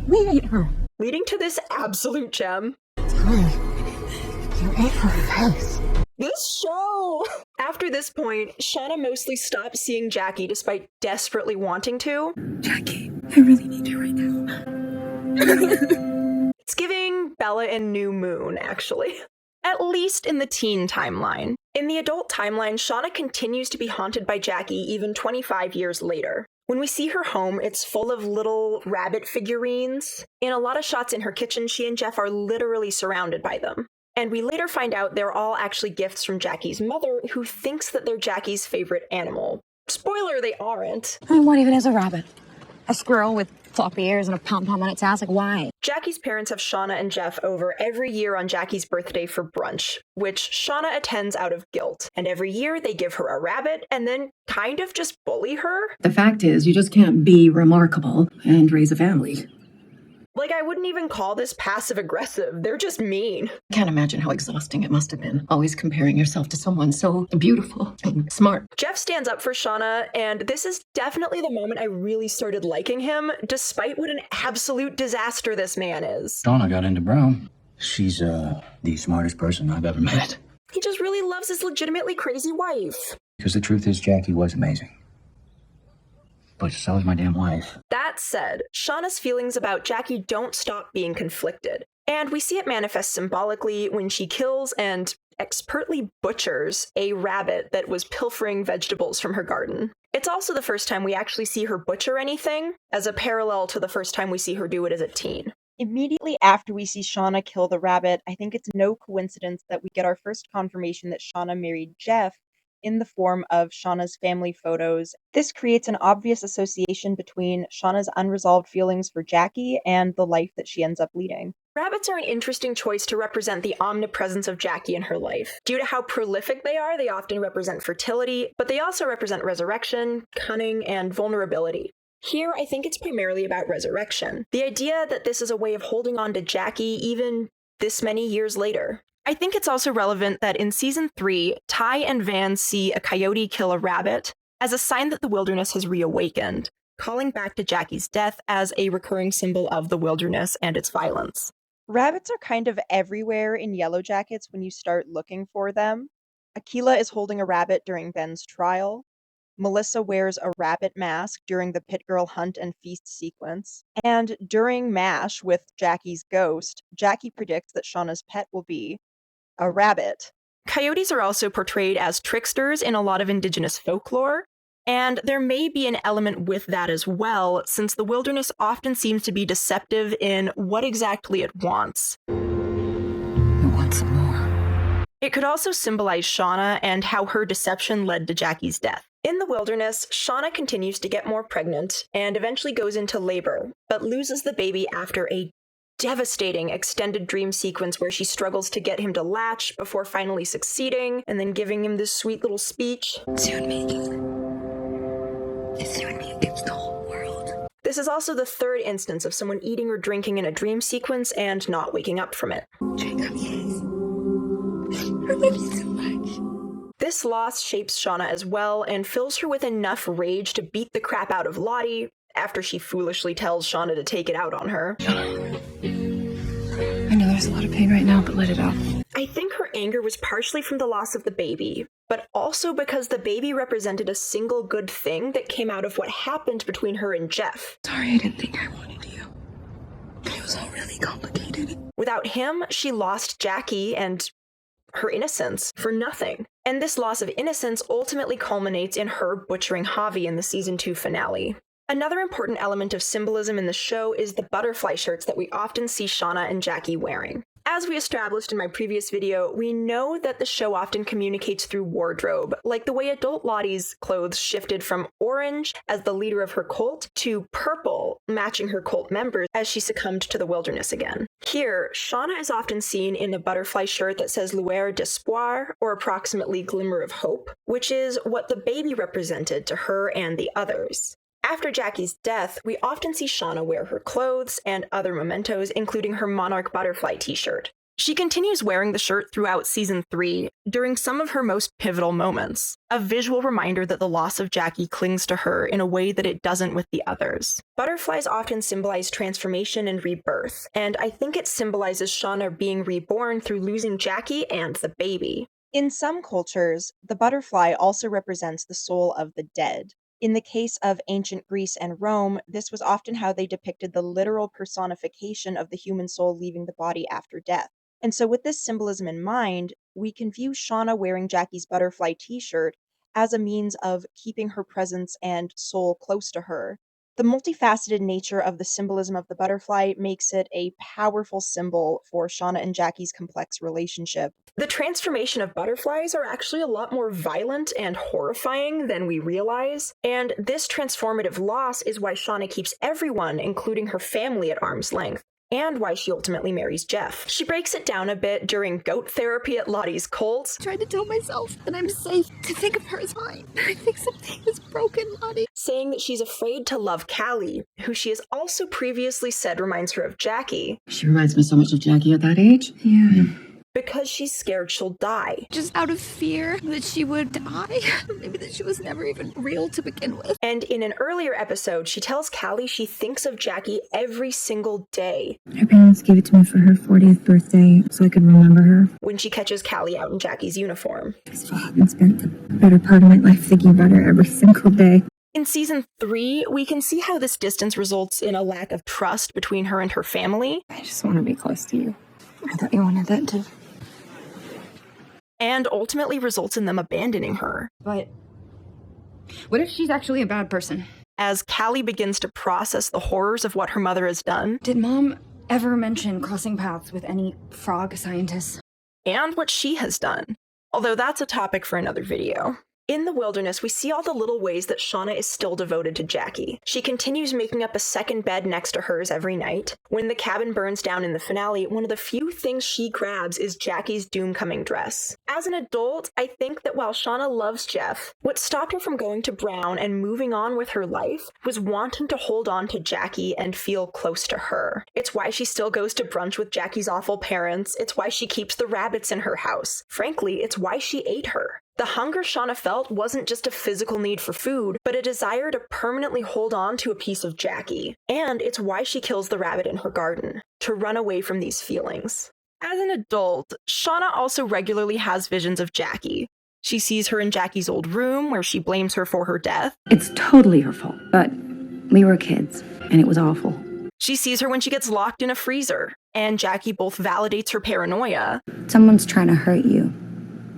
We ate her. Leading to this absolute gem. You ate her face. This show! After this point, Shauna mostly stops seeing Jackie despite desperately wanting to. Jackie, I really need you right now. It's giving Bella and New Moon, actually. At least in the teen timeline. In the adult timeline, Shauna continues to be haunted by Jackie even 25 years later. When we see her home, it's full of little rabbit figurines. In a lot of shots in her kitchen, she and Jeff are literally surrounded by them. And we later find out they're all actually gifts from Jackie's mother, who thinks that they're Jackie's favorite animal. Spoiler, they aren't. I mean, what even is a rabbit? A squirrel with floppy ears and a pom-pom on its ass? Like, why? Jackie's parents have Shauna and Jeff over every year on Jackie's birthday for brunch, which Shauna attends out of guilt. And every year they give her a rabbit and then kind of just bully her. The fact is, you just can't be remarkable and raise a family. Like, I wouldn't even call this passive-aggressive. They're just mean. I can't imagine how exhausting it must have been, always comparing yourself to someone so beautiful and smart. Jeff stands up for Shauna, and this is definitely the moment I really started liking him, despite what an absolute disaster this man is. Shauna got into Brown. She's, the smartest person I've ever met. He just really loves his legitimately crazy wife. Because the truth is, Jackie was amazing. But so is my damn wife. That said, Shauna's feelings about Jackie don't stop being conflicted. And we see it manifest symbolically when she kills and expertly butchers a rabbit that was pilfering vegetables from her garden. It's also the first time we actually see her butcher anything, as a parallel to the first time we see her do it as a teen. Immediately after we see Shauna kill the rabbit, I think it's no coincidence that we get our first confirmation that Shauna married Jeff in the form of Shauna's family photos. This creates an obvious association between Shauna's unresolved feelings for Jackie and the life that she ends up leading. Rabbits are an interesting choice to represent the omnipresence of Jackie in her life. Due to how prolific they are, they often represent fertility, but they also represent resurrection, cunning, and vulnerability. Here, I think it's primarily about resurrection. The idea that this is a way of holding on to Jackie even this many years later. I think it's also relevant that in season 3, Ty and Van see a coyote kill a rabbit as a sign that the wilderness has reawakened, calling back to Jackie's death as a recurring symbol of the wilderness and its violence. Rabbits are kind of everywhere in Yellowjackets when you start looking for them. Akila is holding a rabbit during Ben's trial. Melissa wears a rabbit mask during the Pit Girl hunt and feast sequence. And during MASH with Jackie's ghost, Jackie predicts that Shauna's pet will be a rabbit. Coyotes are also portrayed as tricksters in a lot of indigenous folklore, and there may be an element with that as well, since the wilderness often seems to be deceptive in what exactly it wants. It wants some more. It could also symbolize Shauna and how her deception led to Jackie's death. In the wilderness, Shauna continues to get more pregnant and eventually goes into labor, but loses the baby after a devastating extended dream sequence where she struggles to get him to latch before finally succeeding and then giving him this sweet little speech. It's you and me. It's you and me against the whole world. This is also the third instance of someone eating or drinking in a dream sequence and not waking up from it. Jacob, yes. I love you so much. This loss shapes Shauna as well and fills her with enough rage to beat the crap out of Lottie after she foolishly tells Shauna to take it out on her. I know there's a lot of pain right now, but let it out. I think her anger was partially from the loss of the baby, but also because the baby represented a single good thing that came out of what happened between her and Jeff. Sorry, I didn't think I wanted you. It was all really complicated. Without him, she lost Jackie and her innocence for nothing. And this loss of innocence ultimately culminates in her butchering Javi in the season 2 finale. Another important element of symbolism in the show is the butterfly shirts that we often see Shauna and Jackie wearing. As we established in my previous video, we know that the show often communicates through wardrobe, like the way adult Lottie's clothes shifted from orange as the leader of her cult to purple, matching her cult members as she succumbed to the wilderness again. Here, Shauna is often seen in a butterfly shirt that says Lueur d'Espoir, or approximately Glimmer of Hope, which is what the baby represented to her and the others. After Jackie's death, we often see Shauna wear her clothes and other mementos, including her monarch butterfly t-shirt. She continues wearing the shirt throughout season 3 during some of her most pivotal moments, a visual reminder that the loss of Jackie clings to her in a way that it doesn't with the others. Butterflies often symbolize transformation and rebirth, and I think it symbolizes Shauna being reborn through losing Jackie and the baby. In some cultures, the butterfly also represents the soul of the dead. In the case of ancient Greece and Rome, this was often how they depicted the literal personification of the human soul leaving the body after death. And so, with this symbolism in mind, we can view Shauna wearing Jackie's butterfly t shirt as a means of keeping her presence and soul close to her. The multifaceted nature of the symbolism of the butterfly makes it a powerful symbol for Shauna and Jackie's complex relationship. The transformation of butterflies are actually a lot more violent and horrifying than we realize, and this transformative loss is why Shauna keeps everyone, including her family, at arm's length, and why she ultimately marries Jeff. She breaks it down a bit during goat therapy at Lottie's cult. I tried to tell myself that I'm safe to think of her as mine. I think something is broken, Lottie. Saying that she's afraid to love Callie, who she has also previously said reminds her of Jackie. She reminds me so much of Jackie at that age. Yeah. Because she's scared she'll die. Just out of fear that she would die. Maybe that she was never even real to begin with. And in an earlier episode, she tells Callie she thinks of Jackie every single day. Her parents gave it to me for her 40th birthday so I could remember her. When she catches Callie out in Jackie's uniform. I still haven't spent the better part of my life thinking about her every single day. In season 3, we can see how this distance results in a lack of trust between her and her family. I just want to be close to you. I thought you wanted that too. And ultimately results in them abandoning her. But what if she's actually a bad person? As Callie begins to process the horrors of what her mother has done. Did Mom ever mention crossing paths with any frog scientists? And what she has done. Although that's a topic for another video. In the wilderness, we see all the little ways that Shauna is still devoted to Jackie. She continues making up a second bed next to hers every night. When the cabin burns down in the finale, one of the few things she grabs is Jackie's doom-coming dress. As an adult, I think that while Shauna loves Jeff, what stopped her from going to Brown and moving on with her life was wanting to hold on to Jackie and feel close to her. It's why she still goes to brunch with Jackie's awful parents. It's why she keeps the rabbits in her house. Frankly, it's why she ate her. The hunger Shauna felt wasn't just a physical need for food, but a desire to permanently hold on to a piece of Jackie. And it's why she kills the rabbit in her garden, to run away from these feelings. As an adult, Shauna also regularly has visions of Jackie. She sees her in Jackie's old room, where she blames her for her death. It's totally her fault, but we were kids, and it was awful. She sees her when she gets locked in a freezer, and Jackie both validates her paranoia. Someone's trying to hurt you,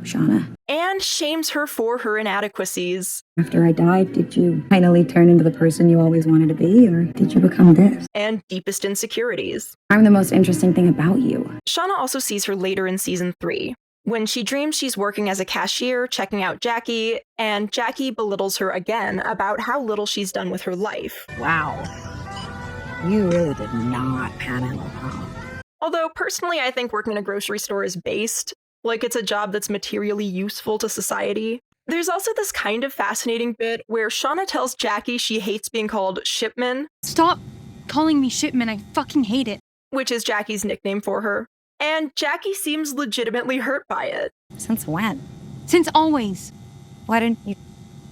Shauna. And shames her for her inadequacies. After I died, did you finally turn into the person you always wanted to be, or did you become this? And deepest insecurities. I'm the most interesting thing about you. Shauna also sees her later in season 3, when she dreams she's working as a cashier, checking out Jackie, and Jackie belittles her again about how little she's done with her life. Wow. You really did not panhandle, huh? Although, personally, I think working in a grocery store is based. Like it's a job that's materially useful to society. There's also this kind of fascinating bit where Shauna tells Jackie she hates being called Shipman. Stop calling me Shipman, I fucking hate it. Which is Jackie's nickname for her. And Jackie seems legitimately hurt by it. Since when? Since always. Why didn't you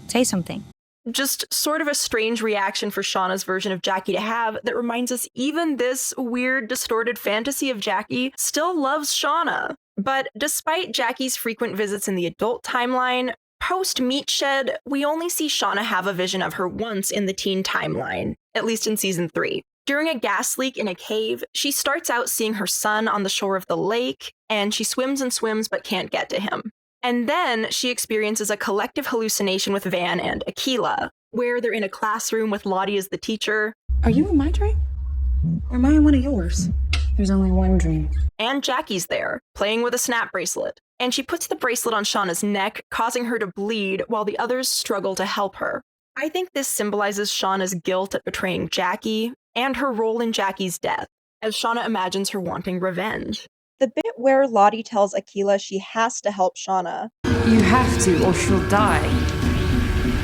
say something? Just sort of a strange reaction for Shauna's version of Jackie to have that reminds us even this weird, distorted fantasy of Jackie still loves Shauna. But despite Jackie's frequent visits in the adult timeline, post-Meat Shed, we only see Shauna have a vision of her once in the teen timeline, at least in season 3. During a gas leak in a cave, she starts out seeing her son on the shore of the lake, and she swims and swims but can't get to him. And then she experiences a collective hallucination with Van and Aquila, where they're in a classroom with Lottie as the teacher. Are you in my dream? Or am I in one of yours? There's only one dream. And Jackie's there, playing with a snap bracelet. And she puts the bracelet on Shauna's neck, causing her to bleed while the others struggle to help her. I think this symbolizes Shauna's guilt at betraying Jackie and her role in Jackie's death, as Shauna imagines her wanting revenge. The bit where Lottie tells Aquila she has to help Shauna, You have to, or she'll die.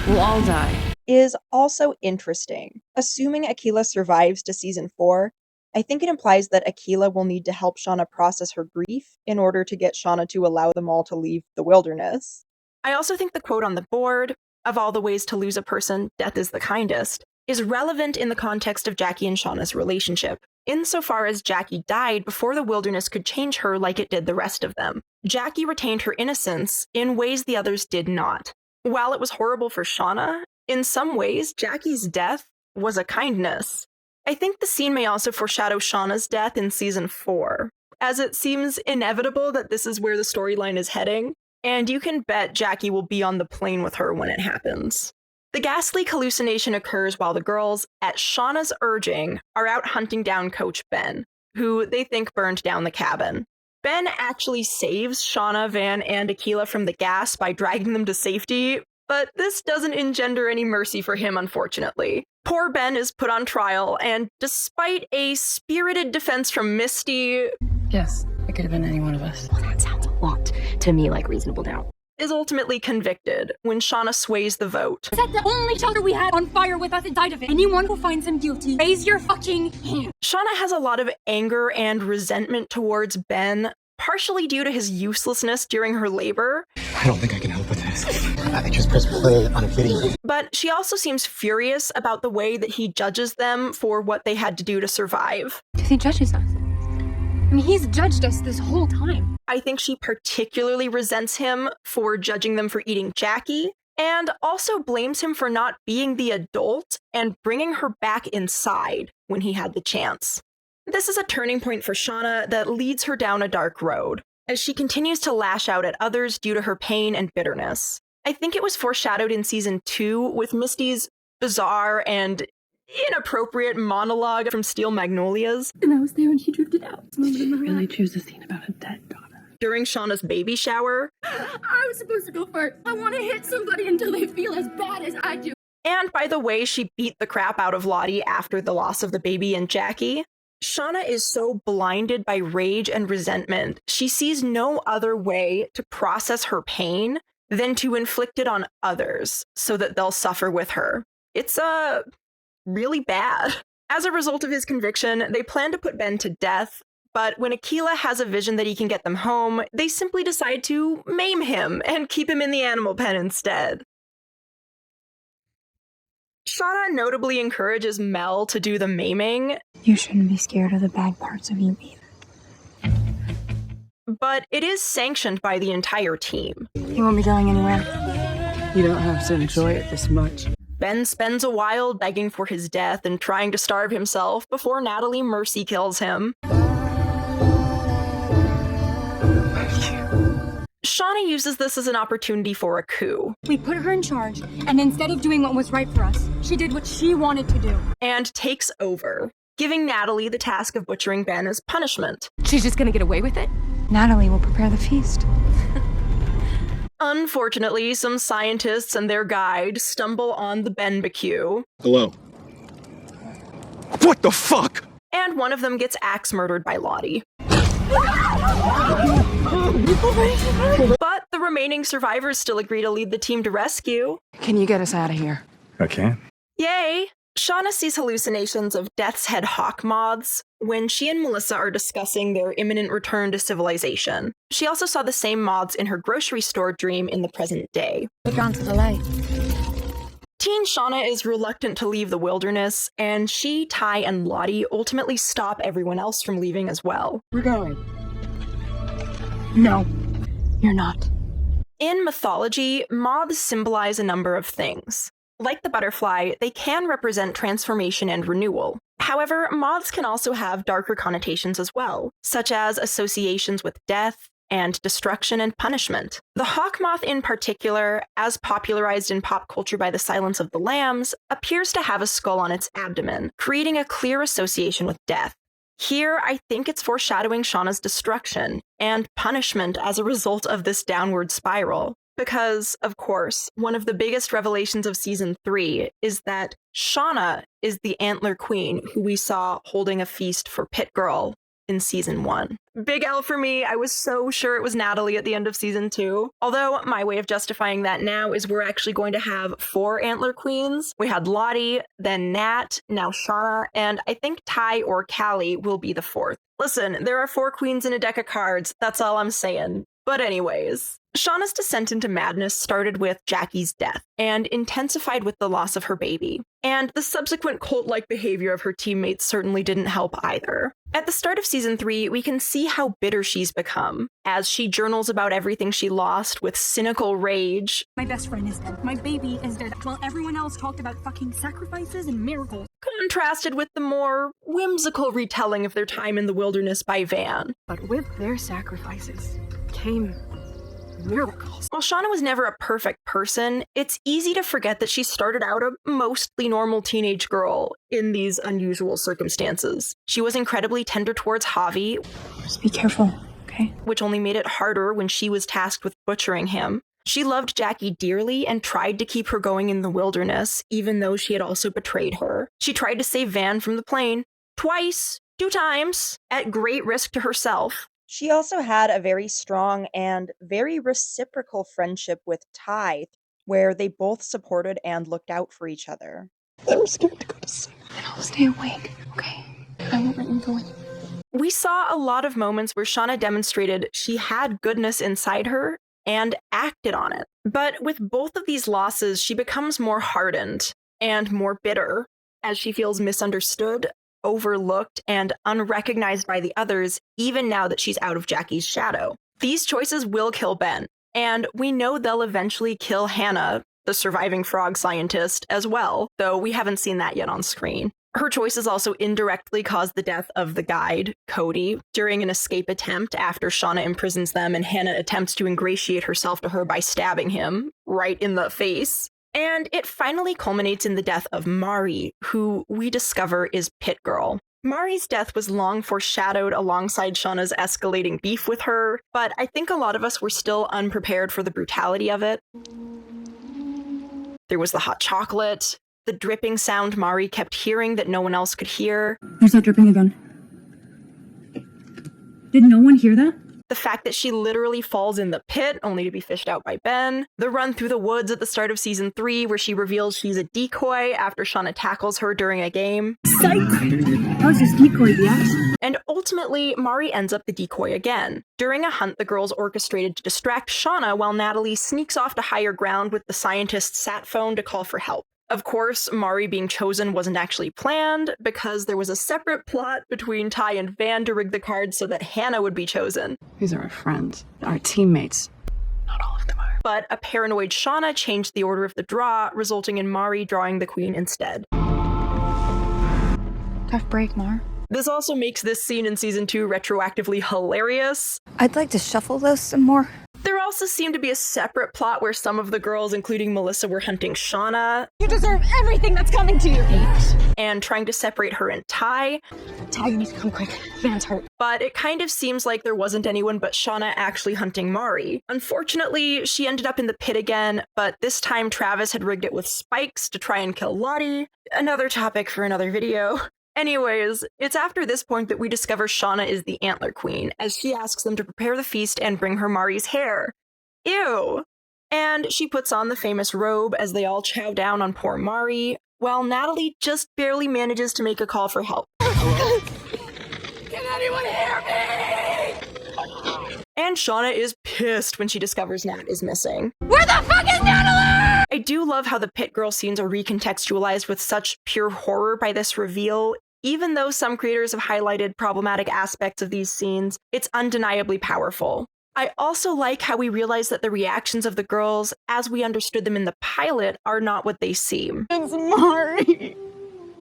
We'll all die. is also interesting. Assuming Aquila survives to season 4, I think it implies that Aquila will need to help Shauna process her grief in order to get Shauna to allow them all to leave the wilderness. I also think the quote on the board, "Of all the ways to lose a person, death is the kindest," is relevant in the context of Jackie and Shauna's relationship, insofar as Jackie died before the wilderness could change her like it did the rest of them. Jackie retained her innocence in ways the others did not. While it was horrible for Shauna, in some ways, Jackie's death was a kindness. I think the scene may also foreshadow Shauna's death in season 4, as it seems inevitable that this is where the storyline is heading, and you can bet Jackie will be on the plane with her when it happens. The gas leak hallucination occurs while the girls, at Shauna's urging, are out hunting down Coach Ben, who they think burned down the cabin. Ben actually saves Shauna, Van, and Aquila from the gas by dragging them to safety, but this doesn't engender any mercy for him, unfortunately. Poor Ben is put on trial, and despite a spirited defense from Misty, Yes, it could have been any one of us. Well, that sounds a lot to me like reasonable doubt. is ultimately convicted when Shauna sways the vote. Set the only shelter we had on fire with us inside of it. Anyone who finds him guilty, raise your fucking hand. Shauna has a lot of anger and resentment towards Ben, partially due to his uselessness during her labor. I don't think I can help with this. I just press play on a video. But she also seems furious about the way that he judges them for what they had to do to survive. Because he judges us. I mean, he's judged us this whole time. I think she particularly resents him for judging them for eating Jackie, and also blames him for not being the adult and bringing her back inside when he had the chance. This is a turning point for Shauna that leads her down a dark road, as she continues to lash out at others due to her pain and bitterness. I think it was foreshadowed in season 2 with Misty's bizarre and inappropriate monologue from Steel Magnolias. And I was there when she drifted out. Really choose a scene about a dead daughter. During Shauna's baby shower. I was supposed to go first. I want to hit somebody until they feel as bad as I do. And by the way, she beat the crap out of Lottie after the loss of the baby and Jackie. Shauna is so blinded by rage and resentment, she sees no other way to process her pain than to inflict it on others so that they'll suffer with her. It's really bad. As a result of his conviction, they plan to put Ben to death, but when Aquila has a vision that he can get them home, they simply decide to maim him and keep him in the animal pen instead. Shauna notably encourages Mel to do the maiming. You shouldn't be scared of the bad parts of you either. But it is sanctioned by the entire team. He won't be going anywhere. You don't have to enjoy it this much. Ben spends a while begging for his death and trying to starve himself before Natalie mercy kills him. Shauna uses this as an opportunity for a coup. We put her in charge, and instead of doing what was right for us, she did what she wanted to do. And takes over, giving Natalie the task of butchering Ben as punishment. She's just gonna get away with it? Natalie will prepare the feast. Unfortunately, some scientists and their guide stumble on the Benbecue. Hello. What the fuck? And one of them gets axe murdered by Lottie. But the remaining survivors still agree to lead the team to rescue. Can you get us out of here? I can. Yay! Shauna sees hallucinations of Death's Head hawk moths when she and Melissa are discussing their imminent return to civilization. She also saw the same moths in her grocery store dream in the present day. We've gone to the light. Teen Shauna is reluctant to leave the wilderness, and she, Ty, and Lottie ultimately stop everyone else from leaving as well. We're going. No, you're not. In mythology, moths symbolize a number of things. Like the butterfly, they can represent transformation and renewal. However, moths can also have darker connotations as well, such as associations with death and destruction and punishment. The hawk moth in particular, as popularized in pop culture by The Silence of the Lambs, appears to have a skull on its abdomen, creating a clear association with death. Here, I think it's foreshadowing Shauna's destruction and punishment as a result of this downward spiral. Because, of course, one of the biggest revelations of season 3 is that Shauna is the antler queen who we saw holding a feast for Pit Girl in season 1. Big L for me, I was so sure it was Natalie at the end of season 2. Although my way of justifying that now is we're actually going to have 4 antler queens. We had Lottie, then Nat, now Shauna, and I think Ty or Callie will be the 4th. Listen, there are 4 queens in a deck of cards, that's all I'm saying. But anyways, Shauna's descent into madness started with Jackie's death and intensified with the loss of her baby. And the subsequent cult-like behavior of her teammates certainly didn't help either. At the start of season 3, we can see how bitter she's become, as she journals about everything she lost with cynical rage. My best friend is dead. My baby is dead. While everyone else talked about fucking sacrifices and miracles. Contrasted with the more whimsical retelling of their time in the wilderness by Van. But with their sacrifices came miracles. While Shauna was never a perfect person, it's easy to forget that she started out a mostly normal teenage girl in these unusual circumstances. She was incredibly tender towards Javi. Just be careful, okay? Which only made it harder when she was tasked with butchering him. She loved Jackie dearly and tried to keep her going in the wilderness, even though she had also betrayed her. She tried to save Van from the plane twice, 2 times, at great risk to herself. She also had a very strong and very reciprocal friendship with Ty, where they both supported and looked out for each other. I'm scared to go to sleep. And I'll stay awake, okay? I won't let you go with you. We saw a lot of moments where Shauna demonstrated she had goodness inside her and acted on it. But with both of these losses, she becomes more hardened and more bitter as she feels misunderstood, overlooked, and unrecognized by the others, even now that she's out of Jackie's shadow. These choices will kill Ben, and we know they'll eventually kill Hannah, the surviving frog scientist, as well, though we haven't seen that yet on screen. Her choices also indirectly caused the death of the guide, Cody, during an escape attempt after Shauna imprisons them and Hannah attempts to ingratiate herself to her by stabbing him right in the face. And it finally culminates in the death of Mari, who we discover is Pit Girl. Mari's death was long foreshadowed alongside Shauna's escalating beef with her, but I think a lot of us were still unprepared for the brutality of it. There was the hot chocolate, the dripping sound Mari kept hearing that no one else could hear. There's that dripping again. Did no one hear that? The fact that she literally falls in the pit only to be fished out by Ben. The run through the woods at the start of season 3 where she reveals she's a decoy after Shauna tackles her during a game. Psych! How's this decoy, BX? And ultimately, Mari ends up the decoy again. During a hunt the girls orchestrated to distract Shauna while Natalie sneaks off to higher ground with the scientist's sat phone to call for help. Of course, Mari being chosen wasn't actually planned, because there was a separate plot between Ty and Van to rig the cards so that Hannah would be chosen. These are our friends, our teammates. Not all of them are. But a paranoid Shauna changed the order of the draw, resulting in Mari drawing the queen instead. Tough break, Mar. This also makes this scene in season 2 retroactively hilarious. I'd like to shuffle those some more. There also seemed to be a separate plot where some of the girls, including Melissa, were hunting Shauna. You deserve everything that's coming to you. And trying to separate her and Ty. Ty, you need to come quick. Van's hurt. But it kind of seems like there wasn't anyone but Shauna actually hunting Mari. Unfortunately, she ended up in the pit again, but this time Travis had rigged it with spikes to try and kill Lottie. Another topic for another video. Anyways, it's after this point that we discover Shauna is the Antler Queen, as she asks them to prepare the feast and bring her Mari's hair. Ew! And she puts on the famous robe as they all chow down on poor Mari, while Natalie just barely manages to make a call for help. Can anyone hear me? And Shauna is pissed when she discovers Nat is missing. Where the fuck is Natalie? I do love how the Pit Girl scenes are recontextualized with such pure horror by this reveal. Even though some creators have highlighted problematic aspects of these scenes, it's undeniably powerful. I also like how we realize that the reactions of the girls, as we understood them in the pilot, are not what they seem. It's Mari.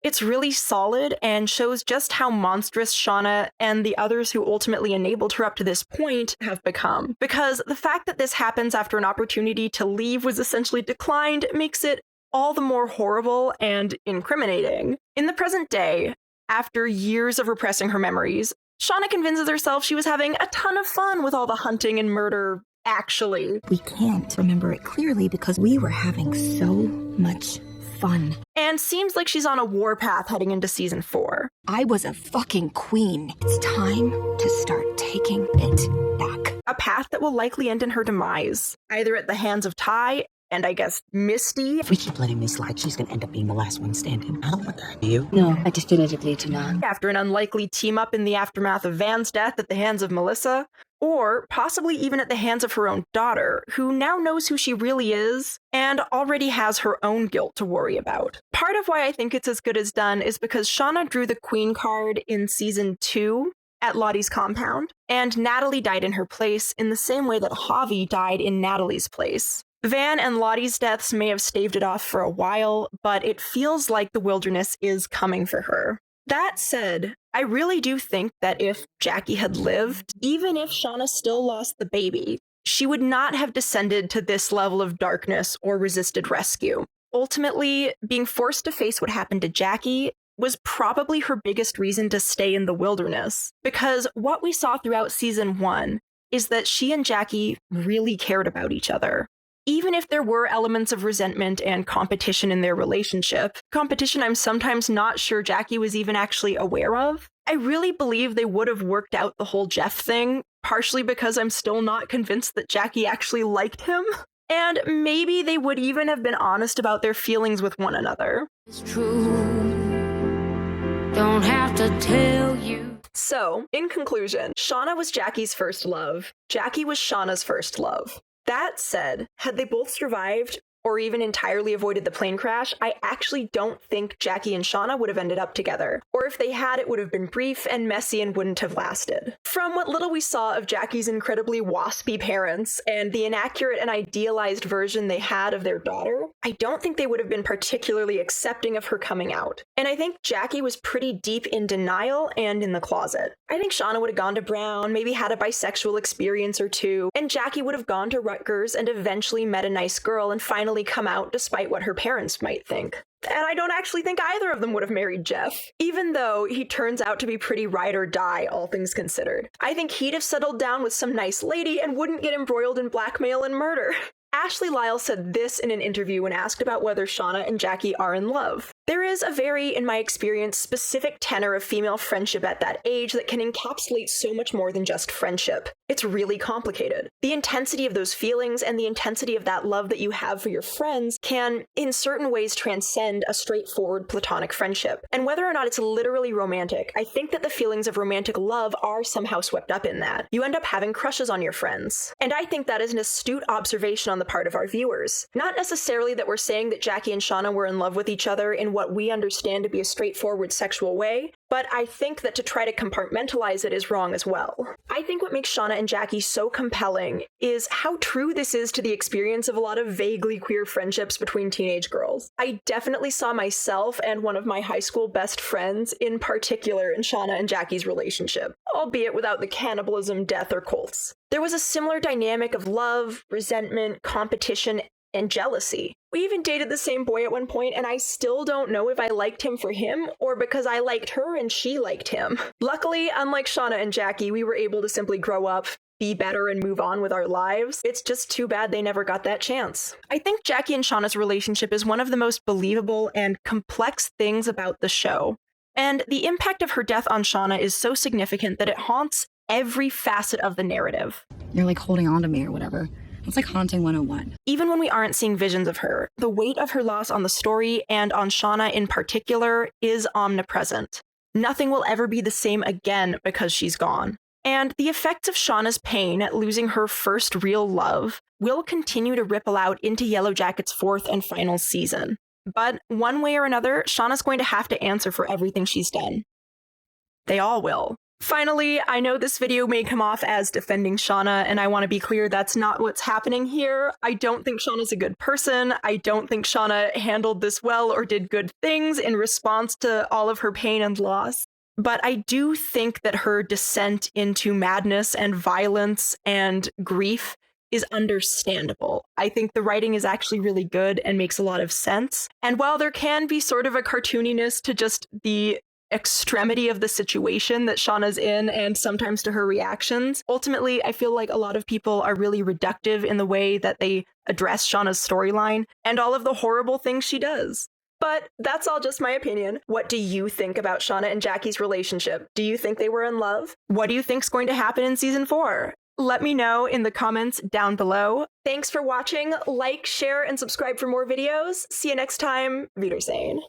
It's really solid and shows just how monstrous Shauna and the others who ultimately enabled her up to this point have become. Because the fact that this happens after an opportunity to leave was essentially declined makes it all the more horrible and incriminating. In the present day, after years of repressing her memories, Shauna convinces herself she was having a ton of fun with all the hunting and murder, actually. We can't remember it clearly because we were having so much fun. And seems like she's on a warpath heading into season 4. I was a fucking queen. It's time to start taking it back. A path that will likely end in her demise, either at the hands of Ty and I guess Misty. If we keep letting this slide, she's gonna end up being the last one standing. I don't want that. Do you? No, I definitively do not. After an unlikely team up in the aftermath of Van's death at the hands of Melissa, or possibly even at the hands of her own daughter, who now knows who she really is and already has her own guilt to worry about. Part of why I think it's as good as done is because Shauna drew the Queen card in season 2 at Lottie's compound, and Natalie died in her place in the same way that Javi died in Natalie's place. Van and Lottie's deaths may have staved it off for a while, but it feels like the wilderness is coming for her. That said, I really do think that if Jackie had lived, even if Shauna still lost the baby, she would not have descended to this level of darkness or resisted rescue. Ultimately, being forced to face what happened to Jackie was probably her biggest reason to stay in the wilderness, because what we saw throughout season 1 is that she and Jackie really cared about each other. Even if there were elements of resentment and competition in their relationship, competition I'm sometimes not sure Jackie was even actually aware of, I really believe they would have worked out the whole Jeff thing, partially because I'm still not convinced that Jackie actually liked him. And maybe they would even have been honest about their feelings with one another. It's true. Don't have to tell you. So, in conclusion, Shauna was Jackie's first love. Jackie was Shauna's first love. That said, had they both survived, or even entirely avoided the plane crash, I actually don't think Jackie and Shauna would have ended up together. Or if they had, it would have been brief and messy and wouldn't have lasted. From what little we saw of Jackie's incredibly waspy parents and the inaccurate and idealized version they had of their daughter, I don't think they would have been particularly accepting of her coming out. And I think Jackie was pretty deep in denial and in the closet. I think Shauna would have gone to Brown, maybe had a bisexual experience or two, and Jackie would have gone to Rutgers and eventually met a nice girl and finally come out despite what her parents might think. And I don't actually think either of them would have married Jeff, even though he turns out to be pretty ride or die, all things considered. I think he'd have settled down with some nice lady and wouldn't get embroiled in blackmail and murder. Ashley Lyle said this in an interview when asked about whether Shauna and Jackie are in love. There is a very, in my experience, specific tenor of female friendship at that age that can encapsulate so much more than just friendship. It's really complicated. The intensity of those feelings and the intensity of that love that you have for your friends can, in certain ways, transcend a straightforward platonic friendship. And whether or not it's literally romantic, I think that the feelings of romantic love are somehow swept up in that. You end up having crushes on your friends. And I think that is an astute observation on the part of our viewers. Not necessarily that we're saying that Jackie and Shauna were in love with each other in what we understand to be a straightforward sexual way, but I think that to try to compartmentalize it is wrong as well. I think what makes Shauna and Jackie so compelling is how true this is to the experience of a lot of vaguely queer friendships between teenage girls. I definitely saw myself and one of my high school best friends in particular in Shauna and Jackie's relationship, albeit without the cannibalism, death, or cults. There was a similar dynamic of love, resentment, competition, and jealousy. We even dated the same boy at one point, and I still don't know if I liked him for him or because I liked her and she liked him. Luckily, unlike Shauna and Jackie, we were able to simply grow up, be better, and move on with our lives. It's just too bad they never got that chance. I think Jackie and Shauna's relationship is one of the most believable and complex things about the show. And the impact of her death on Shauna is so significant that it haunts every facet of the narrative. You're like holding on to me or whatever. It's like Haunting 101. Even when we aren't seeing visions of her, the weight of her loss on the story, and on Shauna in particular, is omnipresent. Nothing will ever be the same again because she's gone. And the effects of Shauna's pain at losing her first real love will continue to ripple out into Yellowjackets' 4th and final season. But one way or another, Shauna's going to have to answer for everything she's done. They all will. Finally, I know this video may come off as defending Shauna, and I want to be clear that's not what's happening here. I don't think Shauna's a good person. I don't think Shauna handled this well or did good things in response to all of her pain and loss. But I do think that her descent into madness and violence and grief is understandable. I think the writing is actually really good and makes a lot of sense. And while there can be sort of a cartooniness to just the extremity of the situation that Shauna's in and sometimes to her reactions, ultimately, I feel like a lot of people are really reductive in the way that they address Shauna's storyline and all of the horrible things she does. But that's all just my opinion. What do you think about Shauna and Jackie's relationship? Do you think they were in love? What do you think's going to happen in season 4? Let me know in the comments down below. Thanks for watching. Like, share, and subscribe for more videos. See you next time. Wiedersehen.